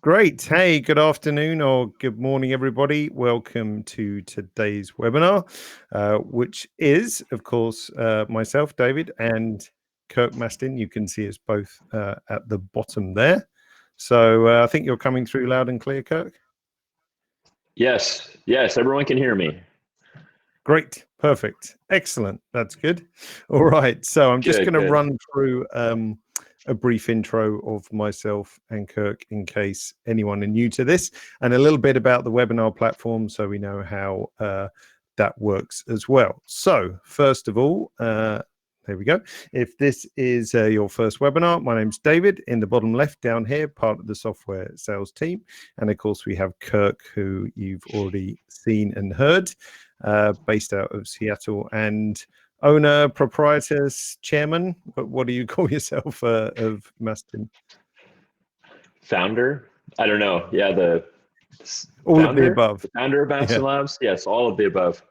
Great. Hey, good afternoon or good morning, everybody. Welcome to today's webinar, which is, of course, myself, David, and Kirk Mastin. You can see us both at the bottom there. So I think you're coming through loud and clear, Kirk. Yes, everyone can hear me. Great. Perfect. Excellent. That's good. All right. So I'm just going to run through a brief intro of myself and Kirk in case anyone are new to this, and a little bit about the webinar platform so we know how that works as well. So first of all, there we go. If this is your first webinar, my name's David. In the bottom left down here, part of the software sales team. And of course, we have Kirk, who you've already seen and heard, based out of Seattle, and owner, proprietor, chairman. What do you call yourself of Mastin? Founder? I don't know. Yeah, all founder, of the above. The founder of Mastin Labs? Yes, all of the above.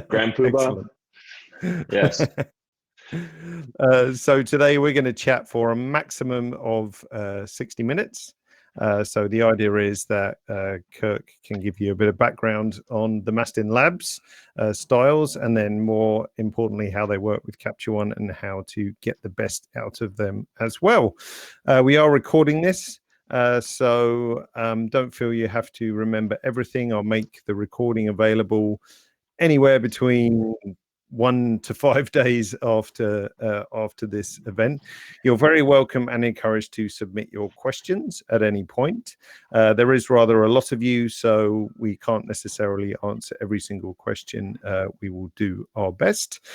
Grand Poobah? Yes. So today we're going to chat for a maximum of 60 minutes. So the idea is that Kirk can give you a bit of background on the Mastin Labs styles, and then more importantly, how they work with Capture One and how to get the best out of them as well. We are recording this, so don't feel you have to remember everything. I'll make the recording available anywhere between 1 to 5 days after this event. You're very welcome and encouraged to submit your questions at any point. There is rather a lot of you, so we can't necessarily answer every single question. We will do our best.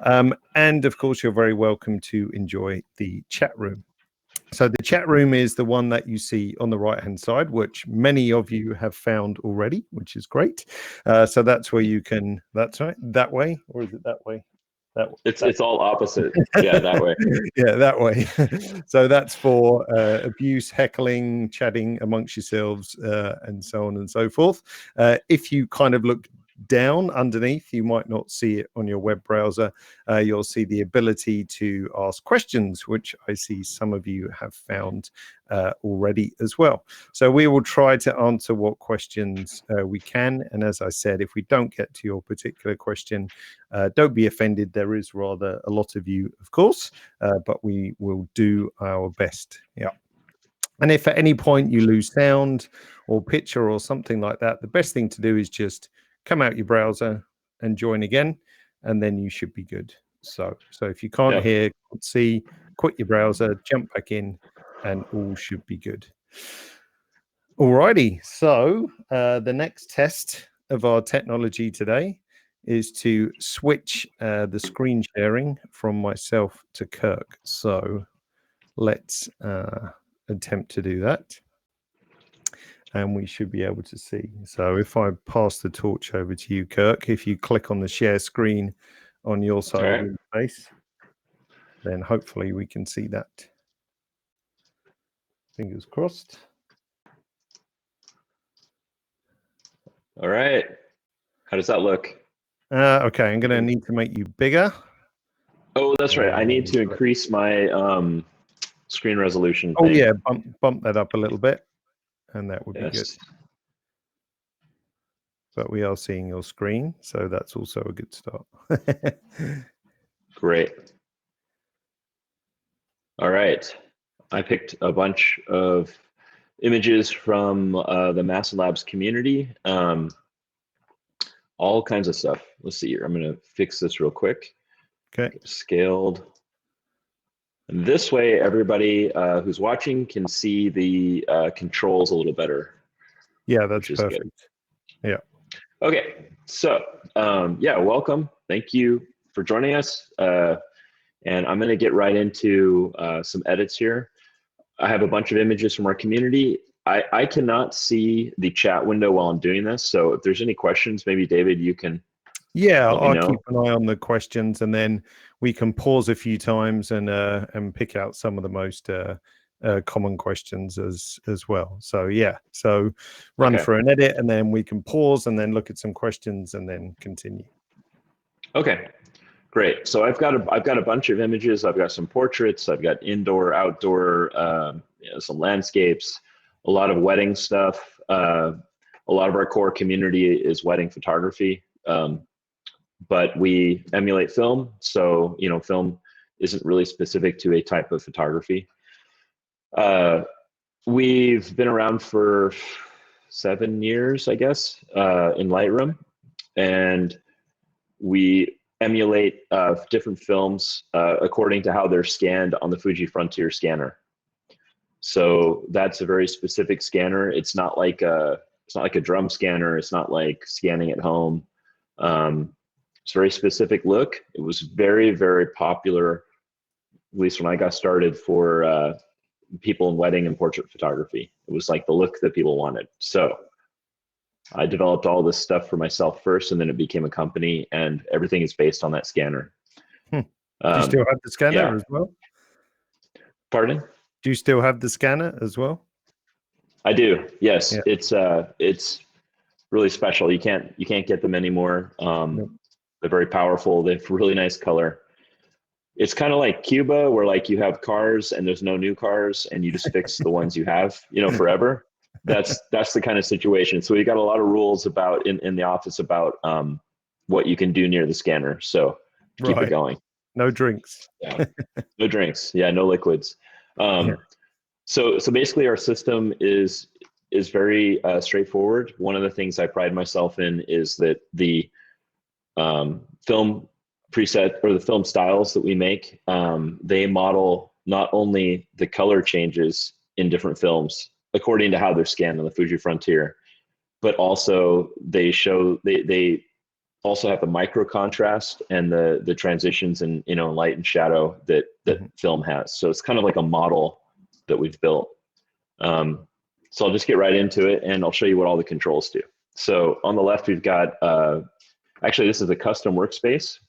And of course, you're very welcome to enjoy the chat room. So the chat room is the one that you see on the right-hand side, which many of you have found already, which is great. So that's where you can, that's right, that way, or is it that way? That way. It's all opposite. Yeah, that way. Yeah, that way. So that's for abuse, heckling, chatting amongst yourselves, and so on and so forth. If you kind of look down underneath, you might not see it on your web browser. You'll see the ability to ask questions, which I see some of you have found already as well. So we will try to answer what questions we can. And as I said, if we don't get to your particular question, don't be offended. There is rather a lot of you, of course, but we will do our best. Yeah. And if at any point you lose sound or picture or something like that, the best thing to do is just come out your browser and join again, and then you should be good. So if you can't hear, can't see, quit your browser, jump back in, and all should be good. Alrighty, so the next test of our technology today is to switch the screen sharing from myself to Kirk. So let's attempt to do that. And we should be able to see. So if I pass the torch over to you, Kirk, if you click on the share screen on your side of the face, then hopefully we can see that. Fingers crossed. All right. How does that look? Okay, I'm going to need to make you bigger. Oh, that's right. I need to increase my screen resolution. Oh, yeah, bump that up a little bit, and that would be good. But we are seeing your screen, so that's also a good start. Great. All right. I picked a bunch of images from the Mastin Labs community. All kinds of stuff. Let's see here. I'm going to fix this real quick. Okay. Scaled. And this way, everybody who's watching can see the controls a little better. Yeah, that's perfect. Good. Yeah. Okay. So, yeah, welcome. Thank you for joining us. And I'm going to get right into some edits here. I have a bunch of images from our community. I cannot see the chat window while I'm doing this. So if there's any questions, maybe David, you can. Yeah, I'll keep an eye on the questions, and then we can pause a few times and pick out some of the most common questions as well. So yeah, so run through an edit, and then we can pause and then look at some questions and then continue. Okay, great. So I've got a bunch of images. I've got some portraits. I've got indoor, outdoor, some landscapes, a lot of wedding stuff. A lot of our core community is wedding photography, but we emulate film. So, you know, film isn't really specific to a type of photography. We've been around for 7 years, I guess, in Lightroom, and we emulate different films according to how they're scanned on the Fuji Frontier scanner. So that's a very specific scanner. It's not like a drum scanner. It's not like scanning at home. It's a very specific look. It was very, very popular, at least when I got started, for people in wedding and portrait photography. It was like the look that people wanted. So I developed all this stuff for myself first, and then it became a company, and everything is based on that scanner. Do you still have the scanner as well? Pardon? Do you still have the scanner as well? I do. Yes, yeah. It's really special. You can't get them anymore. Nope. They're very powerful. They have really nice color. It's kind of like Cuba, where like you have cars and there's no new cars, and you just fix the ones you have, you know, forever. That's the kind of situation. So we got a lot of rules about in the office about what you can do near the scanner. So keep it going. No drinks. Yeah. No drinks. Yeah, no liquids. So basically our system is very straightforward. One of the things I pride myself in is that the film preset, or the film styles that we make, they model not only the color changes in different films according to how they're scanned on the Fuji Frontier, but also they also have the micro contrast and the transitions in, you know, light and shadow that film has. So it's kind of like a model that we've built. So I'll just get right into it, and I'll show you what all the controls do. So on the left, we've got, actually this is a custom workspace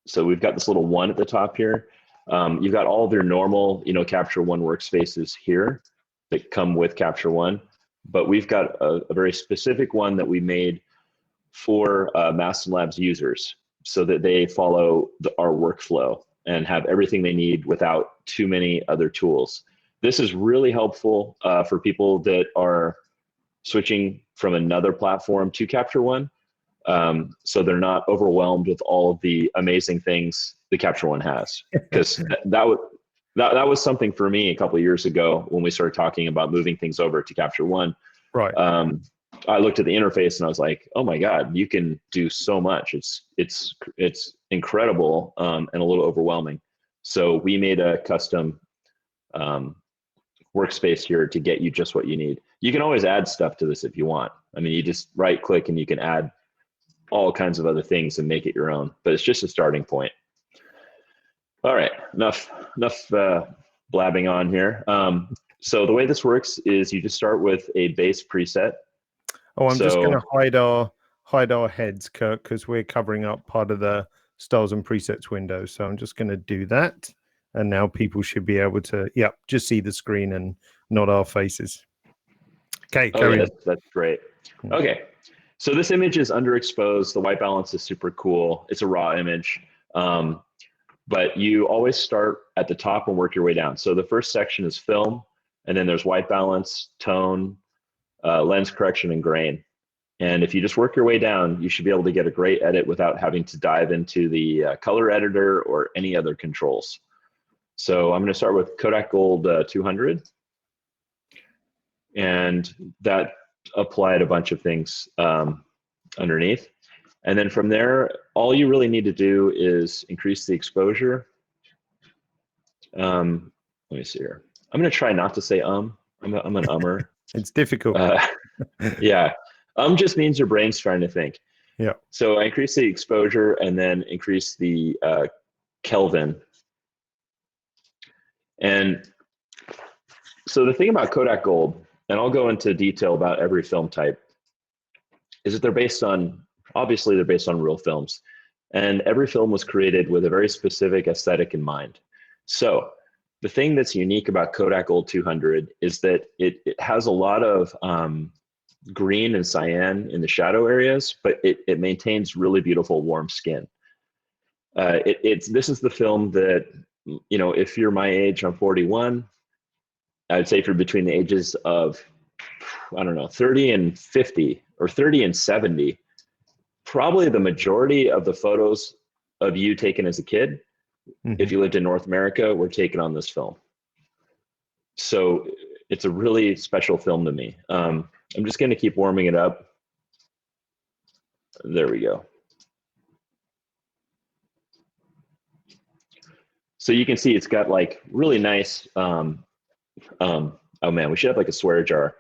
so we've got this little one at the top here. You've got all of your normal, you know, Capture One workspaces here that come with Capture One, but we've got a very specific one that we made for Mastin Labs users, so that they follow our workflow and have everything they need without too many other tools. This is really helpful for people that are switching from another platform to Capture One, so they're not overwhelmed with all of the amazing things the Capture One has. Because that was something for me a couple of years ago when we started talking about moving things over to Capture One. Right. I looked at the interface and I was like, oh my God, you can do so much. It's incredible, and a little overwhelming. So we made a custom workspace here to get you just what you need. You can always add stuff to this if you want. I mean, you just right click and you can add all kinds of other things and make it your own, but it's just a starting point. All right, enough blabbing on here. So the way this works is you just start with a base preset. Oh, I'm just going to hide our heads, Kirk, because we're covering up part of the styles and presets window. So I'm just going to do that. And now people should be able to, just see the screen and not our faces. Okay, carry on. That's great. Okay, so this image is underexposed. The white balance is super cool. It's a raw image. But you always start at the top and work your way down. So the first section is film, and then there's white balance, tone, lens correction, and grain. And if you just work your way down, you should be able to get a great edit without having to dive into the color editor or any other controls. So I'm going to start with Kodak Gold 200. And that applied a bunch of things underneath. And then from there, all you really need to do is increase the exposure. Let me see here. I'm going to try not to say I'm an ummer. It's difficult. Yeah. Just means your brain's trying to think. Yeah. So I increase the exposure and then increase the Kelvin. And so the thing about Kodak Gold, and I'll go into detail about every film type, is that they're based on real films. And every film was created with a very specific aesthetic in mind. So the thing that's unique about Kodak Gold 200 is that it has a lot of green and cyan in the shadow areas, but it maintains really beautiful warm skin. This is the film that, you know, if you're my age, I'm 41, I'd say for between the ages of, I don't know, 30 and 50 or 30 and 70, probably the majority of the photos of you taken as a kid, if you lived in North America, were taken on this film. So it's a really special film to me. I'm just going to keep warming it up. There we go. So you can see it's got like really nice, oh man, we should have like a swear jar.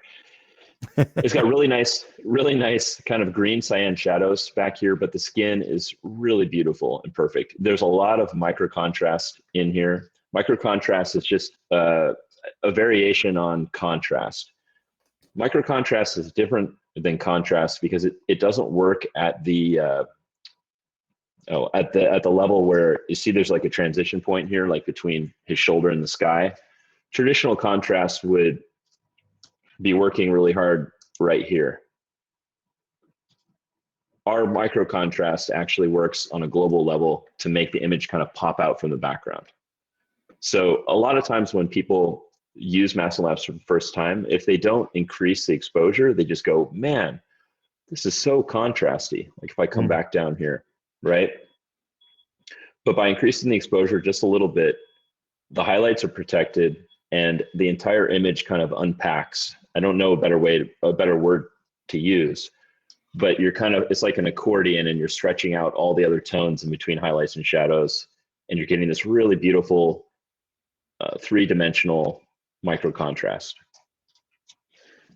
It's got really nice kind of green cyan shadows back here, but the skin is really beautiful and perfect. There's a lot of micro contrast in here. Micro contrast is just a variation on contrast. Micro contrast is different than contrast because it doesn't work at the at the level where you see there's like a transition point here, like between his shoulder and the sky. Traditional contrast would be working really hard right here. Our micro contrast actually works on a global level to make the image kind of pop out from the background. So a lot of times when people use Mastin Labs for the first time, if they don't increase the exposure, they just go, man, this is so contrasty. Like if I come back down here, right? But by increasing the exposure just a little bit, the highlights are protected and the entire image kind of unpacks. I don't know a better word to use, but you're kind of, it's like an accordion and you're stretching out all the other tones in between highlights and shadows. And you're getting this really beautiful three-dimensional micro contrast.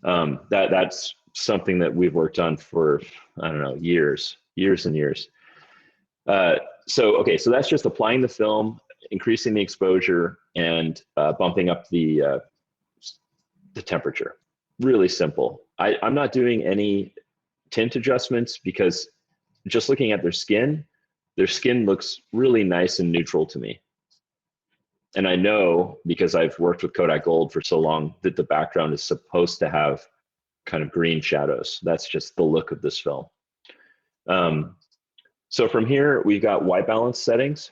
That's something that we've worked on for, I don't know, years and years. So that's just applying the film, increasing the exposure, and bumping up the temperature. Really simple. I'm not doing any tint adjustments because just looking at their skin looks really nice and neutral to me. And I know, because I've worked with Kodak Gold for so long, that the background is supposed to have kind of green shadows. That's just the look of this film. So from here, we've got white balance settings.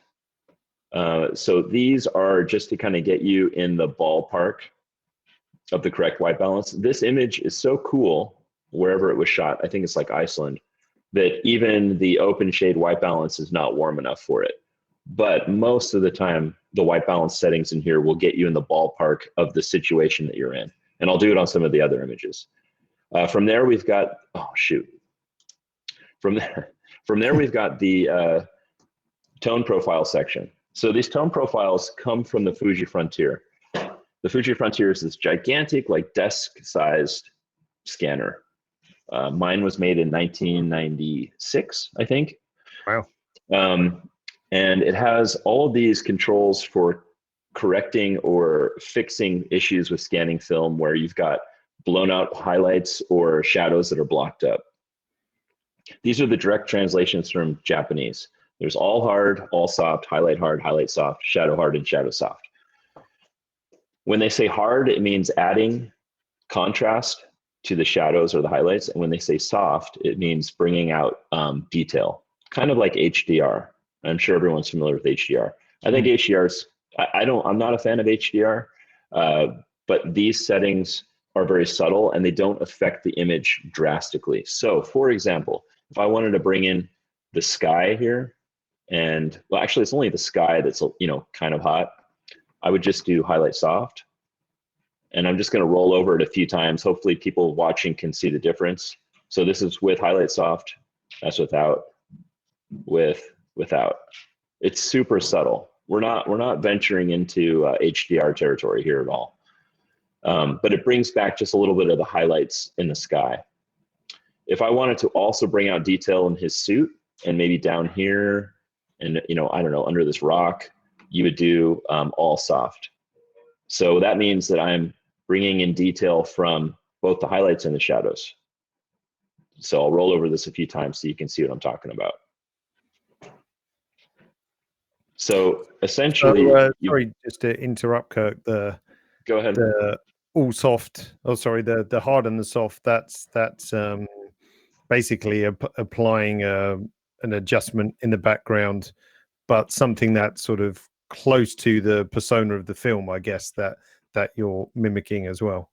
So these are just to kind of get you in the ballpark of the correct white balance. This image is so cool wherever it was shot. I think it's like Iceland, that even the open shade white balance is not warm enough for it. But most of the time, the white balance settings in here will get you in the ballpark of the situation that you're in. And I'll do it on some of the other images. From there, we've got, From there, we've got the tone profile section. So these tone profiles come from the Fuji Frontier. The Fuji Frontier is this gigantic, like desk-sized scanner. Mine was made in 1996, I think. Wow. And it has all of these controls for correcting or fixing issues with scanning film where you've got blown out highlights or shadows that are blocked up. These are the direct translations from Japanese. There's all hard, all soft, highlight soft, shadow hard, and shadow soft. When they say hard, it means adding contrast to the shadows or the highlights. And when they say soft, it means bringing out detail, kind of like HDR. I'm sure everyone's familiar with HDR. I think HDR's, I'm not a fan of HDR, but these settings are very subtle and they don't affect the image drastically. So for example, if I wanted to bring in the sky here, and well, actually it's only the sky that's, kind of hot, I would just do highlight soft. And I'm just gonna roll over it a few times. Hopefully people watching can see the difference. So this is with highlight soft, that's without, without. It's super subtle. We're not venturing into HDR territory here at all. But it brings back just a little bit of the highlights in the sky. If I wanted to also bring out detail in his suit and maybe down here and, I don't know, under this rock, you would do all soft. So that means that I'm bringing in detail from both the highlights and the shadows. So I'll roll over this a few times so you can see what I'm talking about. So essentially, sorry, just to interrupt, Kirk. Go ahead. The all soft. Oh, sorry. The hard and the soft. That's basically applying an adjustment in the background, but something that's sort of close to the persona of the film. I guess that you're mimicking as well.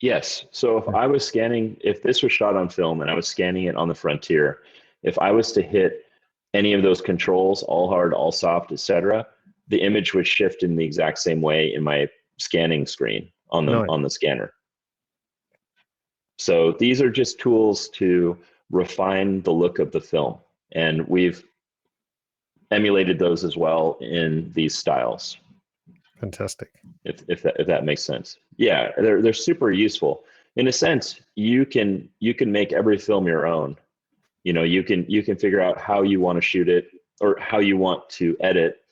Yes. So if I was scanning, if this was shot on film and I was scanning it on the Frontier, if I was to hit any of those controls, all hard, all soft, etc., the image would shift in the exact same way in my scanning screen on the scanner. So these are just tools to refine the look of the film, and we've emulated those as well in these styles. Fantastic. If that makes sense. Yeah, they're super useful. In a sense, you can make every film your own. You know, you can figure out how you want to shoot it or how you want to edit.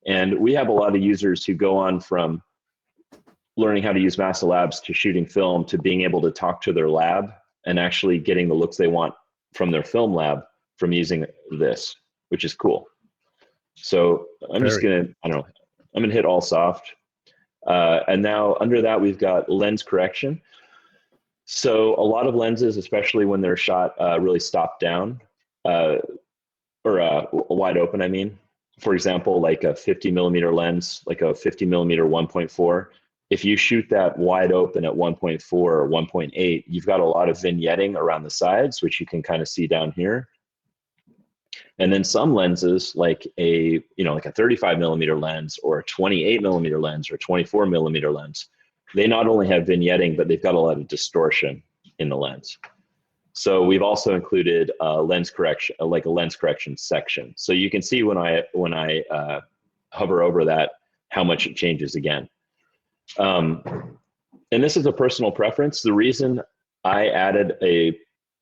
And we have a lot of users who go on from learning how to use Mastin Labs to shooting film to being able to talk to their lab and actually getting the looks they want from their film lab from using this, which is cool. So I'm just gonna, I don't know, I'm gonna hit all soft. And now under that, we've got lens correction. So a lot of lenses, especially when they're shot really stop down or wide open, I mean. For example, like a 50 millimeter lens, like a 50 millimeter 1.4, if you shoot that wide open at 1.4 or 1.8, you've got a lot of vignetting around the sides, which you can kind of see down here. And then some lenses, like a 35 millimeter lens or a 28 millimeter lens or 24 millimeter lens, they not only have vignetting, but they've got a lot of distortion in the lens. So we've also included lens correction, like a lens correction section. So you can see when I hover over that, how much it changes again. And this is a personal preference. The reason I added a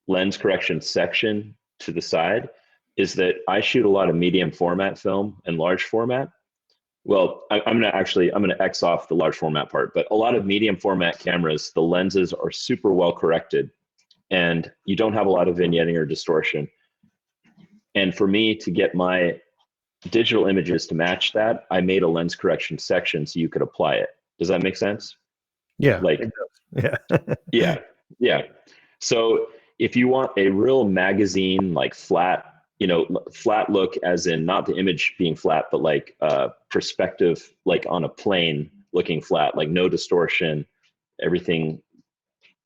lens correction section to the side is that I shoot a lot of medium format film and large format. Well, I'm gonna X off the large format part, but a lot of medium format cameras, the lenses are super well corrected and you don't have a lot of vignetting or distortion. And for me to get my digital images to match that, I made a lens correction section so you could apply it. Does that make sense? Yeah. Like, yeah. Yeah. So if you want a real magazine, like flat, flat look as in not the image being flat, but like perspective, like on a plane looking flat, like no distortion, everything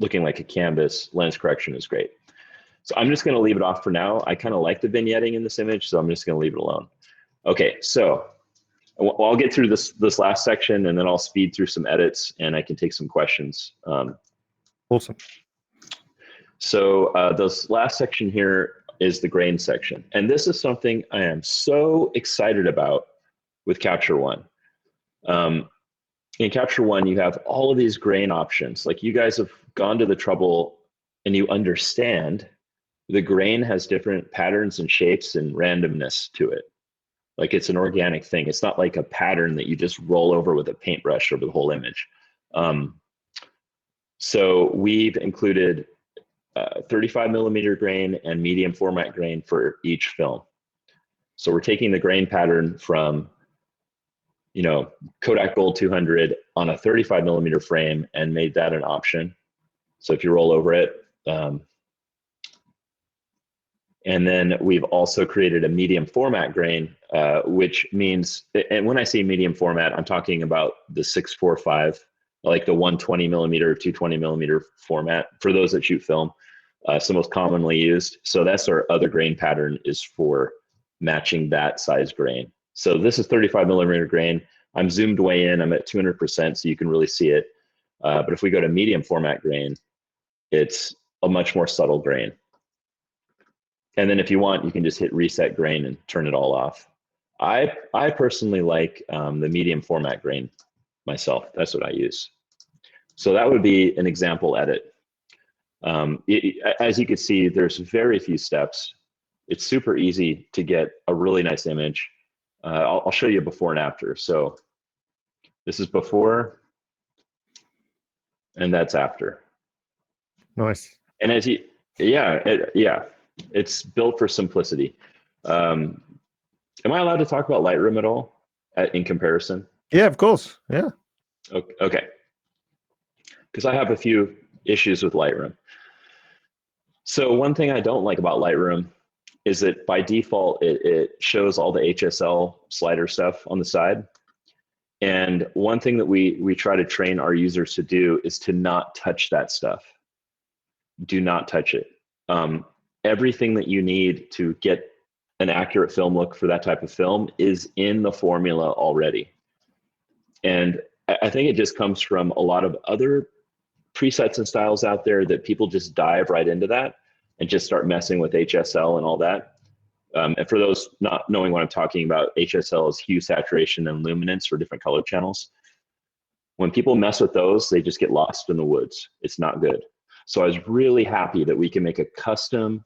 looking like a canvas, lens correction is great. So I'm just going to leave it off for now. I kind of like the vignetting in this image, so I'm just going to leave it alone. Okay, so I'll get through this last section and then I'll speed through some edits and I can take some questions. Awesome. So this last section here is the grain section. And this is something I am so excited about with Capture One. In Capture One, you have all of these grain options. Like you guys have gone to the trouble and you understand the grain has different patterns and shapes and randomness to it. Like it's an organic thing. It's not like a pattern that you just roll over with a paintbrush over the whole image. So we've included 35 millimeter grain and medium format grain for each film. So we're taking the grain pattern from, Kodak Gold 200 on a 35 millimeter frame and made that an option. So if you roll over it, and then we've also created a medium format grain, which means, and when I say medium format, I'm talking about the 645, like the 120 millimeter, 220 millimeter format for those that shoot film. It's the most commonly used. So that's our other grain pattern, is for matching that size grain. So this is 35 millimeter grain. I'm zoomed way in, I'm at 200%, so you can really see it. But if we go to medium format grain, it's a much more subtle grain. And then if you want, you can just hit reset grain and turn it all off. I personally like the medium format grain myself. That's what I use. So that would be an example edit. As you can see, there's very few steps. It's super easy to get a really nice image. I'll show you before and after. So this is before, and that's after. Nice. And as you, it's built for simplicity. Am I allowed to talk about Lightroom at all in comparison? Yeah, of course. Yeah. Okay. Because I have a few issues with Lightroom. So one thing I don't like about Lightroom is that by default, it shows all the HSL slider stuff on the side. And one thing that we try to train our users to do is to not touch that stuff. Do not touch it. Everything that you need to get an accurate film look for that type of film is in the formula already. And I think it just comes from a lot of other presets and styles out there that people just dive right into that and just start messing with HSL and all that. And for those not knowing what I'm talking about, HSL is hue, saturation, and luminance for different color channels. When people mess with those, they just get lost in the woods. It's not good. So I was really happy that we can make a custom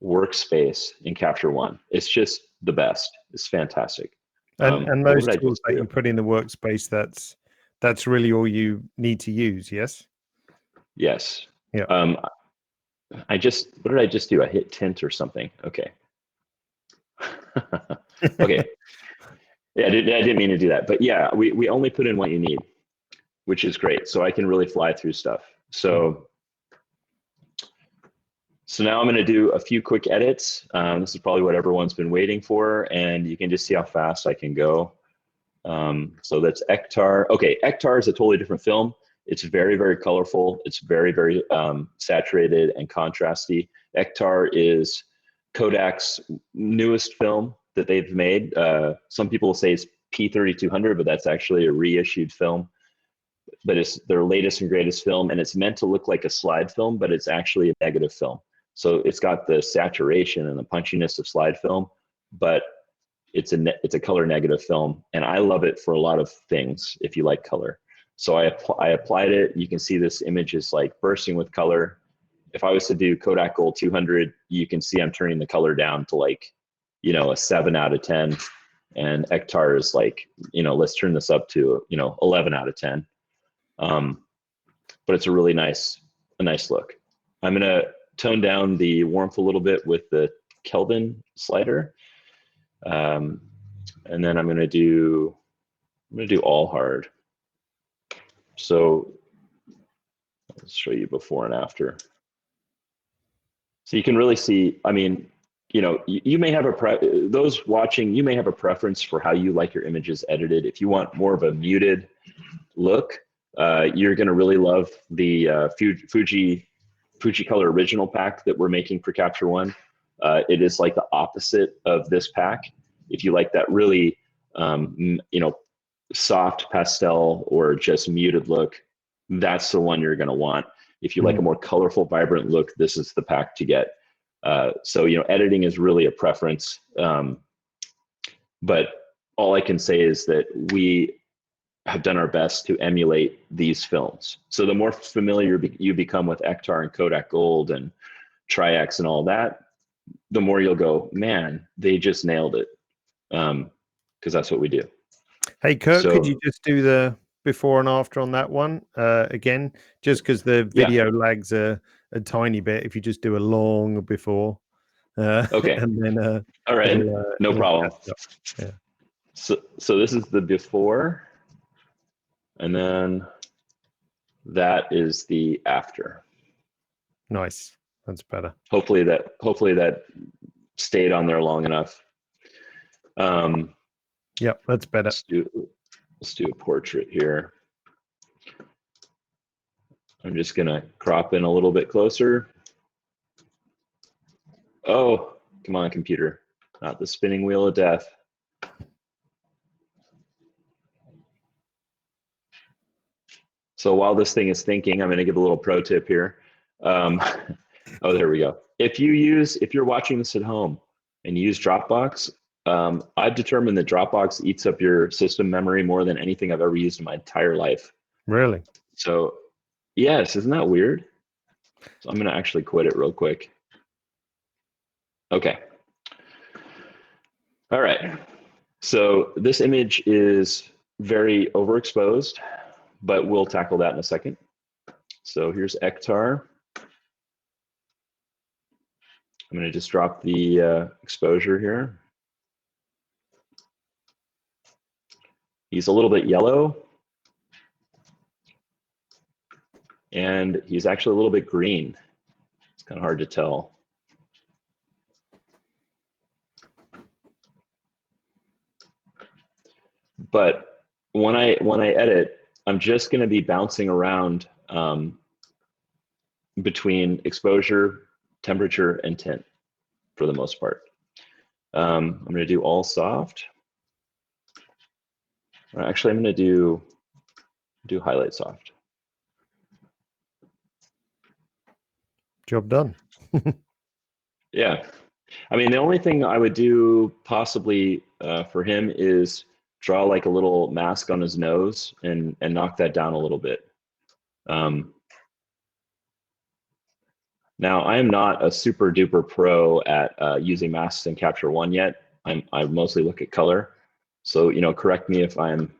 workspace in Capture One. It's just the best. It's fantastic. And those tools that you put in the workspace, that's really all you need to use, yes? Yes. Yeah. What did I just do? I hit tint or something. Okay. Okay. Yeah, I didn't mean to do that. But yeah, we only put in what you need, which is great. So I can really fly through stuff. So now I'm going to do a few quick edits. This is probably what everyone's been waiting for, and you can just see how fast I can go. So that's Akhtar. Okay, Akhtar is a totally different film. It's very, very colorful. It's very, very saturated and contrasty. Akhtar is Kodak's newest film that they've made. Some people say it's P3200, but that's actually a reissued film. But it's their latest and greatest film, and it's meant to look like a slide film, but it's actually a negative film. So it's got the saturation and the punchiness of slide film, but it's a color negative film, and I love it for a lot of things if you like color. So I applied it. You can see this image is like bursting with color. If I was to do Kodak Gold 200, you can see I'm turning the color down to like, a 7 out of 10. And Akhtar is like, let's turn this up to, 11 out of 10. But it's a really nice look. I'm gonna tone down the warmth a little bit with the Kelvin slider. And then I'm gonna do all hard. So let's show you before and after. So you can really see, I mean, you may have those watching, you may have a preference for how you like your images edited. If you want more of a muted look, you're gonna really love the Fuji Color Original pack that we're making for Capture One. It is like the opposite of this pack. If you like that really, soft pastel or just muted look, that's the one you're going to want. If you like a more colorful, vibrant look, this is the pack to get. So, editing is really a preference. But all I can say is that we have done our best to emulate these films. So the more familiar you become with Akhtar and Kodak Gold and Triax and all that, the more you'll go, man, they just nailed it. Because that's what we do. Hey, Kirk, could you just do the before and after on that one again? Just because the video lags a tiny bit. If you just do a long before. Okay. And then, all right. No problem. Yeah. So this is the before, and then that is the after. Nice. That's better. Hopefully that stayed on there long enough. Yeah, that's better. Let's do a portrait here. I'm just gonna crop in a little bit closer. Oh, come on, computer. Not the spinning wheel of death. So while this thing is thinking, I'm gonna give a little pro tip here. Oh, there we go. If you're watching this at home and you use Dropbox, I've determined that Dropbox eats up your system memory more than anything I've ever used in my entire life. Really? So, yes, isn't that weird? So I'm going to actually quit it real quick. Okay. All right. So this image is very overexposed, but we'll tackle that in a second. So here's Akhtar. I'm going to just drop the exposure here. He's a little bit yellow, and he's actually a little bit green. It's kind of hard to tell. But when I edit, I'm just going to be bouncing around between exposure, temperature, and tint for the most part. I'm going to do all soft. Actually, I'm going to do highlight soft. Job done. Yeah. I mean, the only thing I would do possibly for him is draw like a little mask on his nose and knock that down a little bit. Now, I am not a super duper pro at using masks in Capture One yet. I mostly look at color. So, you know, correct me if I'm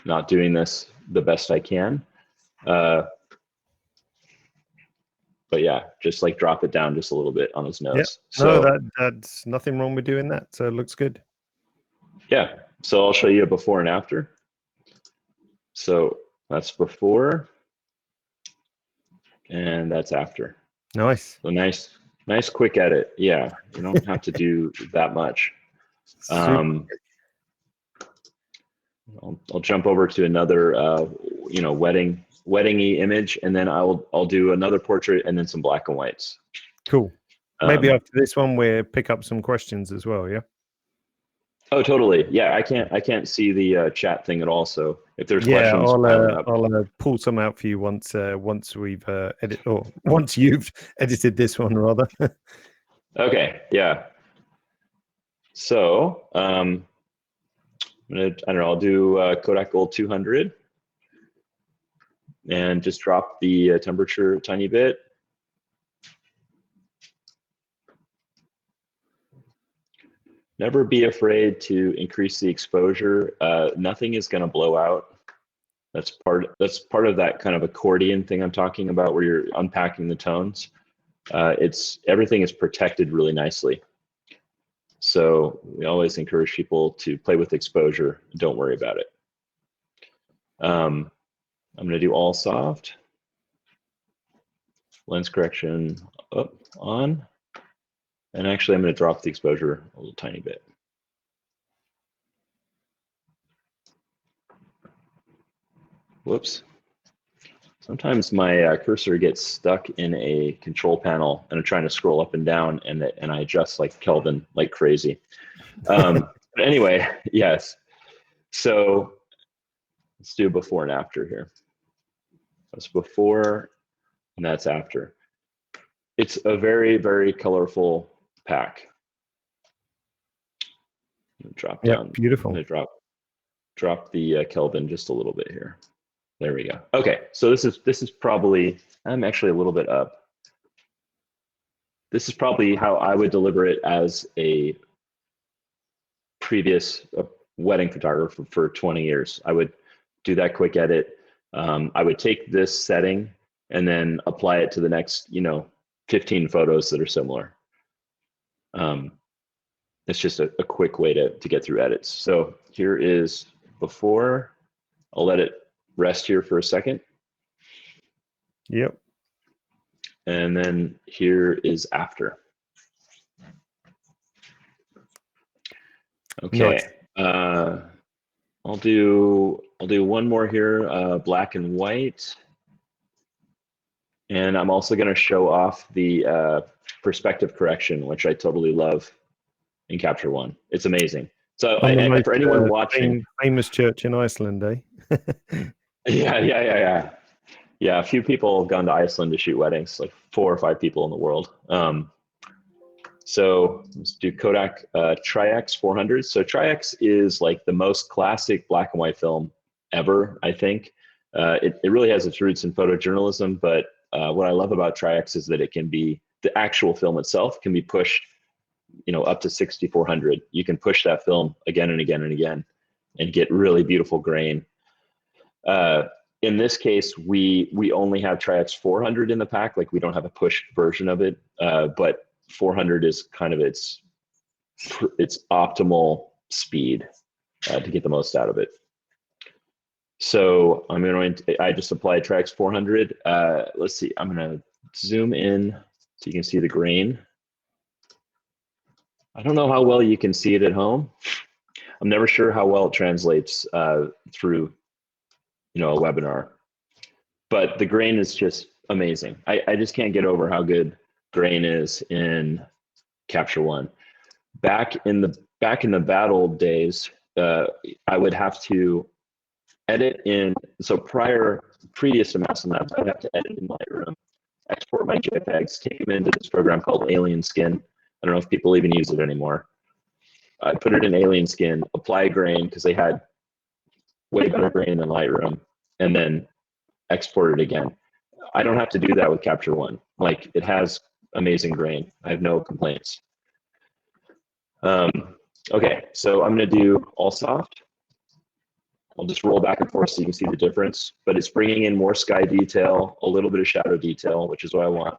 not doing this the best I can. But yeah, just like drop it down just a little bit on his nose. Yeah. So, No, that's nothing wrong with doing that. So it looks good. yeah. So I'll show you a before and after. So that's before, and that's after. Nice. So nice quick edit. Yeah, you don't have to do that much. I'll jump over to another, you know, wedding-y image, and then I'll do another portrait and then some black and whites. Cool. Maybe after this one, we'll pick up some questions as well. Yeah. Oh, totally. Yeah, I can't see the chat thing at all. So if there's questions, I'll pull some out for you once we've edited, or once you've edited this one, rather. Okay. Yeah. So I don't know. I'll do Kodak Gold 200, and just drop the temperature a tiny bit. Never be afraid to increase the exposure. Nothing is going to blow out. That's part of that kind of accordion thing I'm talking about, where you're unpacking the tones. Everything is protected really nicely. So we always encourage people to play with exposure. Don't worry about it. I'm going to do all soft. Lens correction up, on. And actually, I'm going to drop the exposure a little tiny bit. Whoops. Sometimes my cursor gets stuck in a control panel and I'm trying to scroll up and down, and I adjust like Kelvin like crazy. But anyway, yes. So let's do before and after here. That's before and that's after. It's a very, very colorful pack. Drop down. Beautiful. I'm gonna drop the Kelvin just a little bit here. There we go. Okay, so this is probably, I'm actually a little bit up. This is probably how I would deliver it as a previous wedding photographer for 20 years. I would do that quick edit. I would take this setting and then apply it to the next, 15 photos that are similar. It's just a quick way to get through edits. So here is before. I'll let it rest here for a second. Yep. And then here is after. Okay. Nice. I'll do one more here, black and white. And I'm also going to show off the perspective correction, which I totally love in Capture One. It's amazing. So for anyone watching, famous church in Iceland, eh? Yeah. A few people have gone to Iceland to shoot weddings, like 4 or 5 people in the world. So let's do Kodak Triax 400. So Triax is like the most classic black and white film ever, I think. It really has its roots in photojournalism, but what I love about Triax is that the actual film itself can be pushed, up to 6400. You can push that film again and again and again and get really beautiful grain. In this case, we only have Triax 400 in the pack. Like, we don't have a pushed version of it, but 400 is kind of its optimal speed to get the most out of it. So I just applied Triax 400. Let's see, I'm going to zoom in so you can see the grain. I don't know how well you can see it at home, I'm never sure how well it translates through, a webinar, but the grain is just amazing. I just can't get over how good grain is in Capture One. Back in the bad old days, I would have to edit in, previous to Mastin Labs, I'd have to edit in Lightroom, export my JPEGs, take them into this program called Alien Skin. I don't know if people even use it anymore. I put it in Alien Skin, apply grain, because they had way better grain than Lightroom, and then export it again. I don't have to do that with Capture One. Like, it has amazing grain. I have no complaints. Okay, so I'm going to do all soft. I'll just roll back and forth so you can see the difference, but it's bringing in more sky detail, a little bit of shadow detail, which is what I want.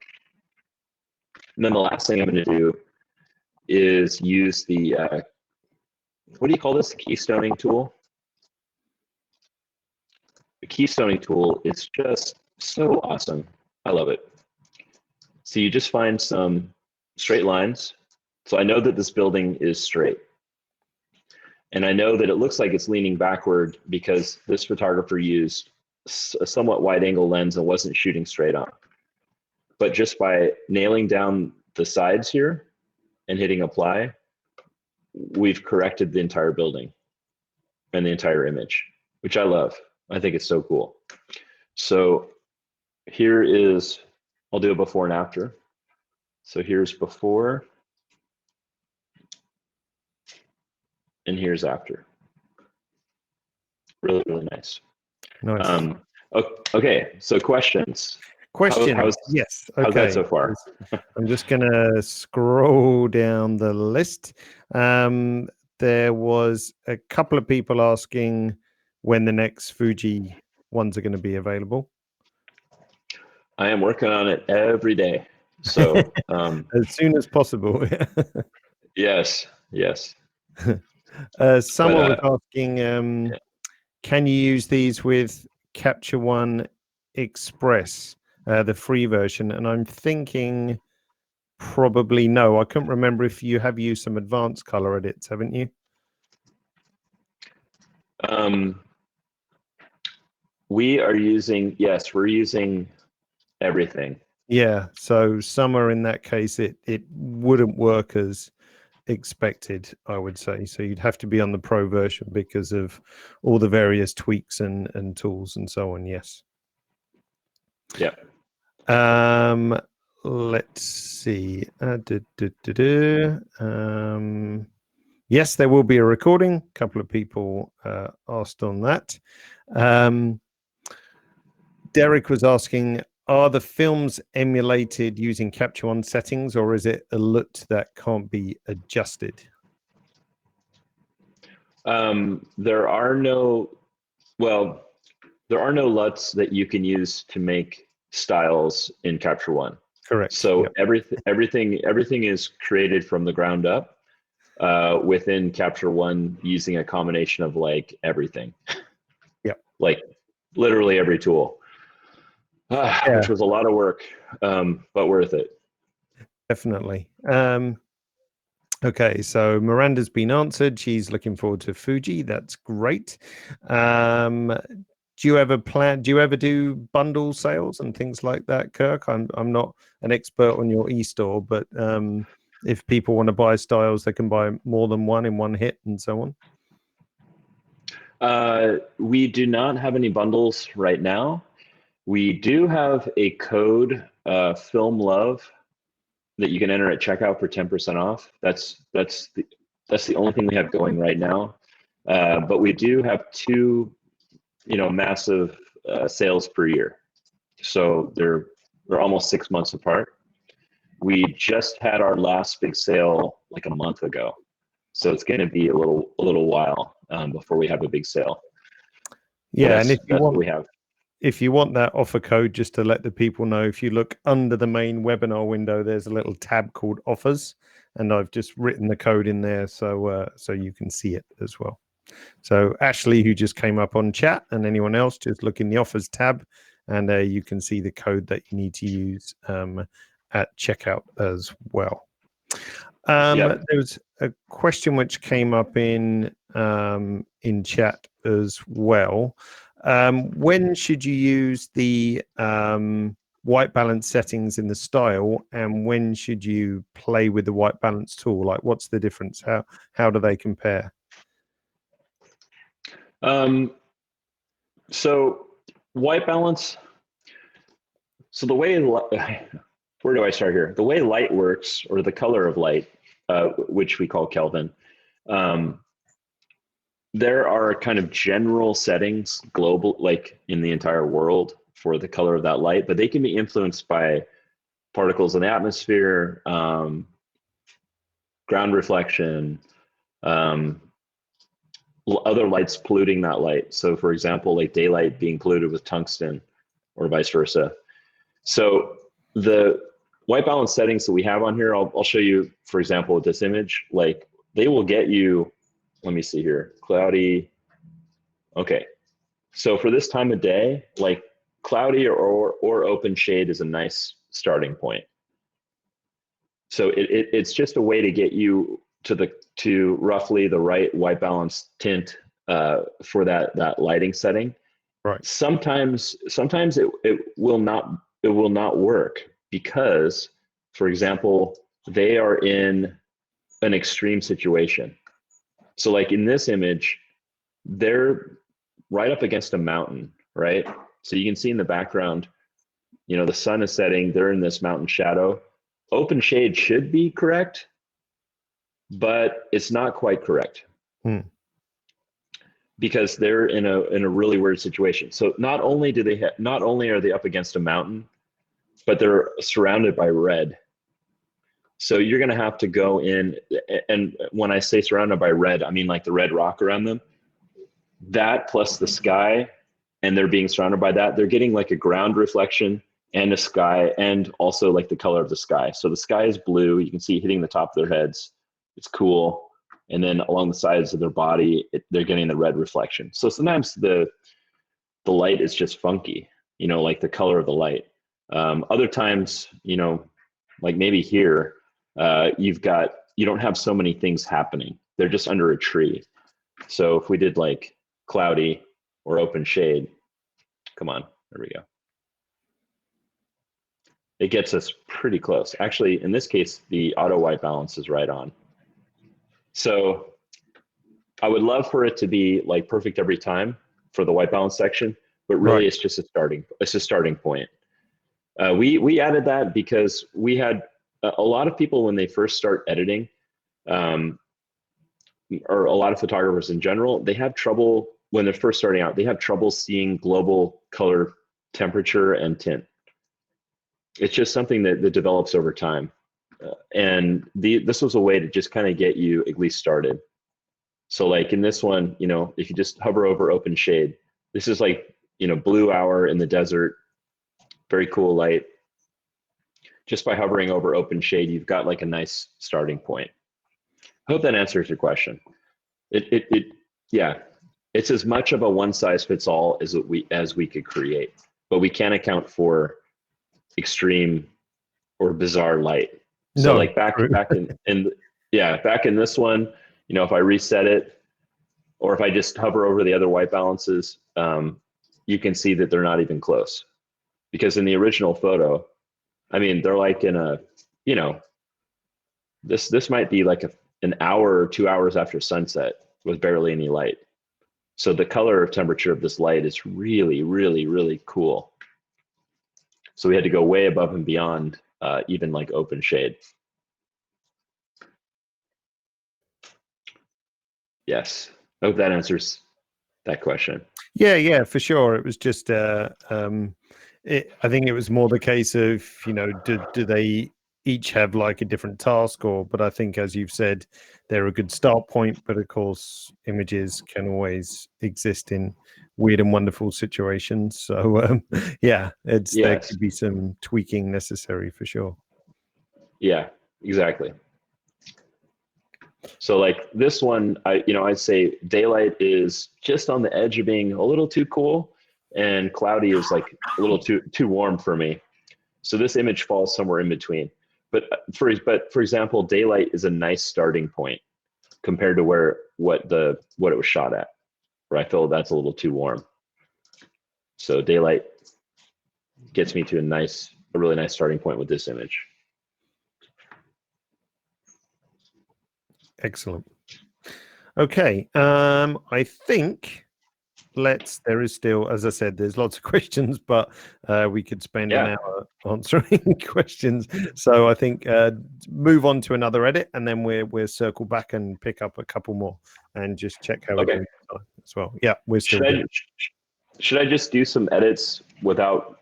And then the last thing I'm going to do is use the, what do you call this? The keystoning tool. The keystoning tool is just so awesome. I love it. So you just find some straight lines. So I know that this building is straight. And I know that it looks like it's leaning backward because this photographer used a somewhat wide angle lens and wasn't shooting straight on. But just by nailing down the sides here and hitting apply, we've corrected the entire building and the entire image, which I love. I think it's so cool. So here is, I'll do a before and after. So here's before, and here's after. Really, really nice. Nice. Okay, so questions. Yes. How's Okay. that so far? I'm just going to scroll down the list. There was a couple of people asking when the next Fuji ones are going to be available. I am working on it every day. So as soon as possible. Yes. Someone was asking, can you use these with Capture One Express, the free version? And I'm thinking probably no. I couldn't remember if you have used some advanced color edits, haven't you? We're using everything. Yeah, so summer in that case, it wouldn't work as expected, I would say. So you'd have to be on the pro version because of all the various tweaks and tools and so on. Yes. Yeah. Let's see. Yes, there will be a recording. A couple of people asked on that. Derek was asking, are the films emulated using Capture One settings, or is it a LUT that can't be adjusted? There are no LUTs that you can use to make styles in Capture One. Correct. So yep. everything is created from the ground up within Capture One using a combination of like everything. Yeah. Like literally every tool. Which was a lot of work, but worth it. Definitely. Okay, so Miranda's been answered. She's looking forward to Fuji. That's great. Do you ever do bundle sales and things like that, Kirk? I'm not an expert on your e-store, but if people want to buy styles, they can buy more than one in one hit and so on. We do not have any bundles right now. We do have a code, Film Love, that you can enter at checkout for 10% off. That's the only thing we have going right now. But we do have two, massive sales per year. So they're almost 6 months apart. We just had our last big sale like a month ago, so it's going to be a little while before we have a big sale. Yeah, and that's what we have. If you want that offer code, just to let the people know, if you look under the main webinar window, there's a little tab called offers, and I've just written the code in there so you can see it as well. So Ashley, who just came up on chat, and anyone else, just look in the offers tab, and you can see the code that you need to use at checkout as well. Yep. There was a question which came up in chat as well. When should you use the white balance settings in the style, and when should you play with the white balance tool? Like, what's the difference? How do they compare? So white balance. So the way, where do I start here? The way light works, or the color of light, which we call Kelvin, there are kind of general settings, global, like in the entire world, for the color of that light, but they can be influenced by particles in the atmosphere, ground reflection, other lights polluting that light. So for example, like daylight being polluted with tungsten, or vice versa. So the white balance settings that we have on here, I'll show you, for example, with this image, like they will get you, let me see here, cloudy. Okay. So for this time of day, like cloudy or open shade is a nice starting point. So it's just a way to get you to roughly the right white balance tint for that lighting setting. Right. Sometimes it will not work because, for example, they are in an extreme situation. So like in this image, they're right up against a mountain, right? So you can see in the background, you know, the sun is setting, they're in this mountain shadow. Open shade should be correct, but it's not quite correct. Because they're in a really weird situation. So not only are they up against a mountain, but they're surrounded by red. So you're going to have to go in, and when I say surrounded by red, I mean like the red rock around them. That plus the sky, and they're being surrounded by that, they're getting like a ground reflection and a sky, and also like the color of the sky. So the sky is blue. You can see hitting the top of their heads. It's cool. And then along the sides of their body, they're getting the red reflection. So sometimes the light is just funky, you know, like the color of the light. Other times, you know, like maybe here, you don't have so many things happening. They're just under a tree. So if we did like cloudy or open shade, come on, there we go. It gets us pretty close. Actually, in this case, the auto white balance is right on. So I would love for it to be like perfect every time for the white balance section, but really it's just a starting point. We added that because we had a lot of people when they first start editing, or a lot of photographers in general, they have trouble when they're first starting out. They have trouble seeing global color, temperature, and tint. It's just something that develops over time. And this was a way to just kind of get you at least started. So like in this one, you know, if you just hover over open shade, this is like, you know, blue hour in the desert, very cool light. Just by hovering over open shade, you've got like a nice starting point. I hope that answers your question. Yeah, it's as much of a one size fits all as we could create, but we can't account for extreme or bizarre light. So like back in this one, you know, if I reset it, or if I just hover over the other white balances, you can see that they're not even close. Because in the original photo, I mean, they're like in a, you know, this might be like an hour or 2 hours after sunset with barely any light. So the color temperature of this light is really, really, really cool. So we had to go way above and beyond even like open shade. Yes, I hope that answers that question. Yeah, for sure. It was just, I think it was more the case of, you know, do they each have like a different task, but I think, as you've said, they're a good start point, but of course images can always exist in weird and wonderful situations. So yeah, there could be some tweaking necessary for sure. Yeah, exactly. So like this one, I'd say daylight is just on the edge of being a little too cool, and cloudy is like a little too warm for me. So this image falls somewhere in between. But for example, daylight is a nice starting point compared to what it was shot at, where I feel that's a little too warm. So daylight gets me to a really nice starting point with this image. Excellent. Okay, I think there is still, as I said, there's lots of questions, but we could spend an hour answering questions. So I think move on to another edit, and then we'll circle back and pick up a couple more and just check how we're doing as well. Yeah, we're still good. Should I just do some edits without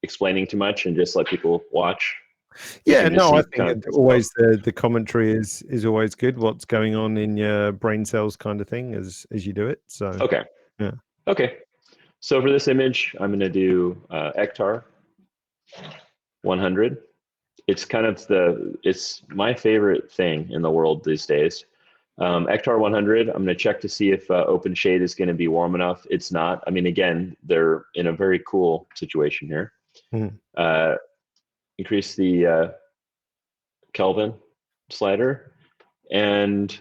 explaining too much and just let people watch? Yeah, no, I think always the commentary is always good. What's going on in your brain cells, kind of thing, as you do it. So okay, yeah, okay. So for this image, I'm going to do Akhtar 100. It's it's my favorite thing in the world these days. Akhtar 100. I'm going to check to see if open shade is going to be warm enough. It's not. I mean, again, they're in a very cool situation here. Mm-hmm. Increase the Kelvin slider, and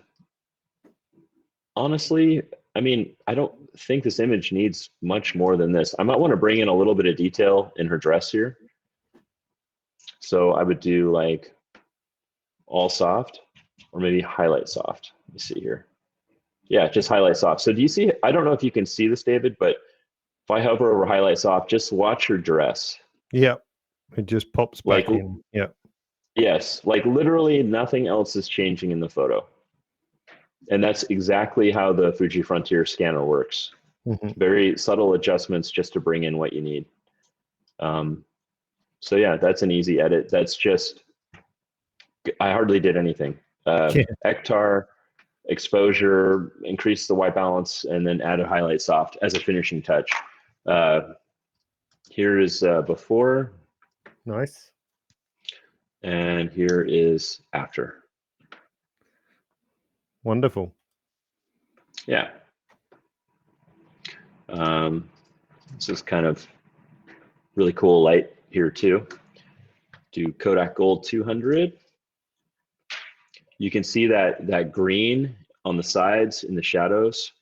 honestly, I mean, I don't think this image needs much more than this. I might want to bring in a little bit of detail in her dress here. So I would do like all soft, or maybe highlight soft. Let me see here. Yeah, just highlight soft. So do you see, I don't know if you can see this, David, but if I hover over highlight soft, just watch her dress. Yeah, it just pops back in. Yeah. Yes, like literally nothing else is changing in the photo. And that's exactly how the Fuji Frontier scanner works. Mm-hmm. Very subtle adjustments just to bring in what you need. So yeah, that's an easy edit. That's just, I hardly did anything. Akhtar, exposure, increase the white balance, and then add a highlight soft as a finishing touch. Here is before. Nice. And here is after. Wonderful. Yeah. This is kind of really cool light here too. Do Kodak Gold 200. You can see that green on the sides in the shadows.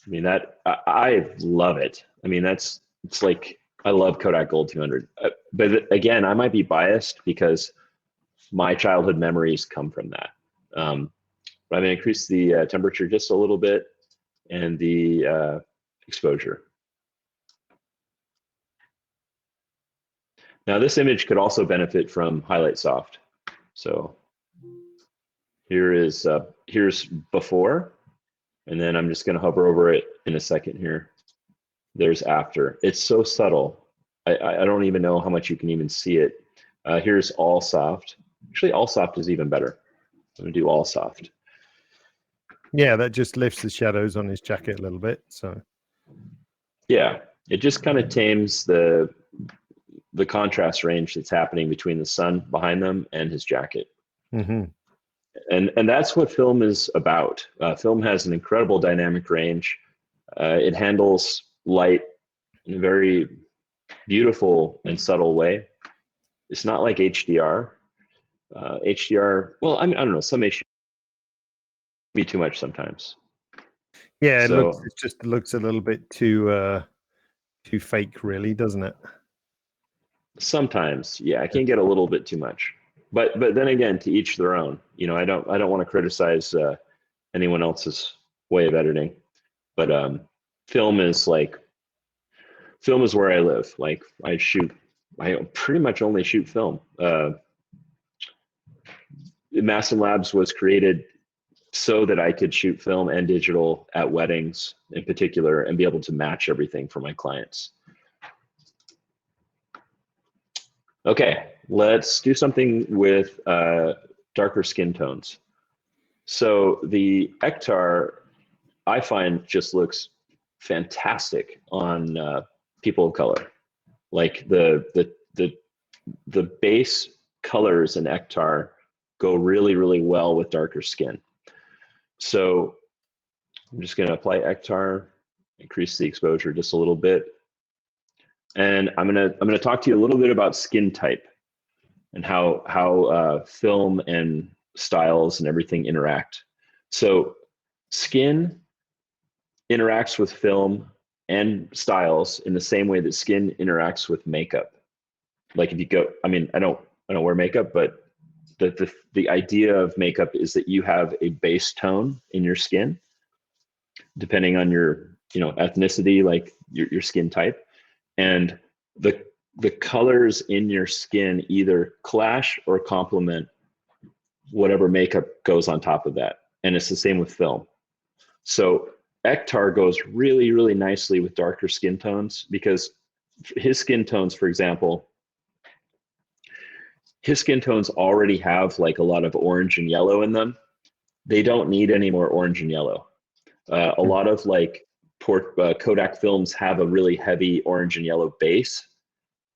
I mean, I love it. I mean, it's like, I love Kodak Gold 200. But again, I might be biased because my childhood memories come from that. But I'm going to increase the temperature just a little bit and the exposure. Now this image could also benefit from highlight soft. So here's before, and then I'm just going to hover over it in a second here. There's after. It's so subtle. I don't even know how much you can even see it. Here's all soft. Actually, all soft is even better. I'm going to do all soft. Yeah, that just lifts the shadows on his jacket a little bit. So yeah, it just kind of tames the contrast range that's happening between the sun behind them and his jacket. Mm-hmm. And that's what film is about. Film has an incredible dynamic range. It handles light in a very beautiful and subtle way. It's not like HDR. HDR, well, I mean, I don't know, some HDR be too much sometimes. Yeah, it just looks a little bit too fake, really, doesn't it? Sometimes, yeah, it can get a little bit too much. But then again, to each their own. You know, I don't want to criticize anyone else's way of editing. But film is where I live. Like I pretty much only shoot film. Mastin Labs was created so that I could shoot film and digital at weddings in particular and be able to match everything for my clients. Okay, let's do something with darker skin tones. So the Akhtar, I find, just looks fantastic on people of color. Like the base colors in Akhtar go really, really well with darker skin. So I'm just going to apply Akhtar, increase the exposure just a little bit. And I'm going to talk to you a little bit about skin type. and how film and styles and everything interact. So skin interacts with film and styles in the same way that skin interacts with makeup. Like if you go, I mean, I don't wear makeup, but the idea of makeup is that you have a base tone in your skin, depending on your ethnicity, like your skin type, and the colors in your skin either clash or complement whatever makeup goes on top of that. And it's the same with film. So Akhtar goes really, really nicely with darker skin tones, because his skin tones, for example, his skin tones already have like a lot of orange and yellow in them. They don't need any more orange and yellow. A lot of like Kodak films have a really heavy orange and yellow base,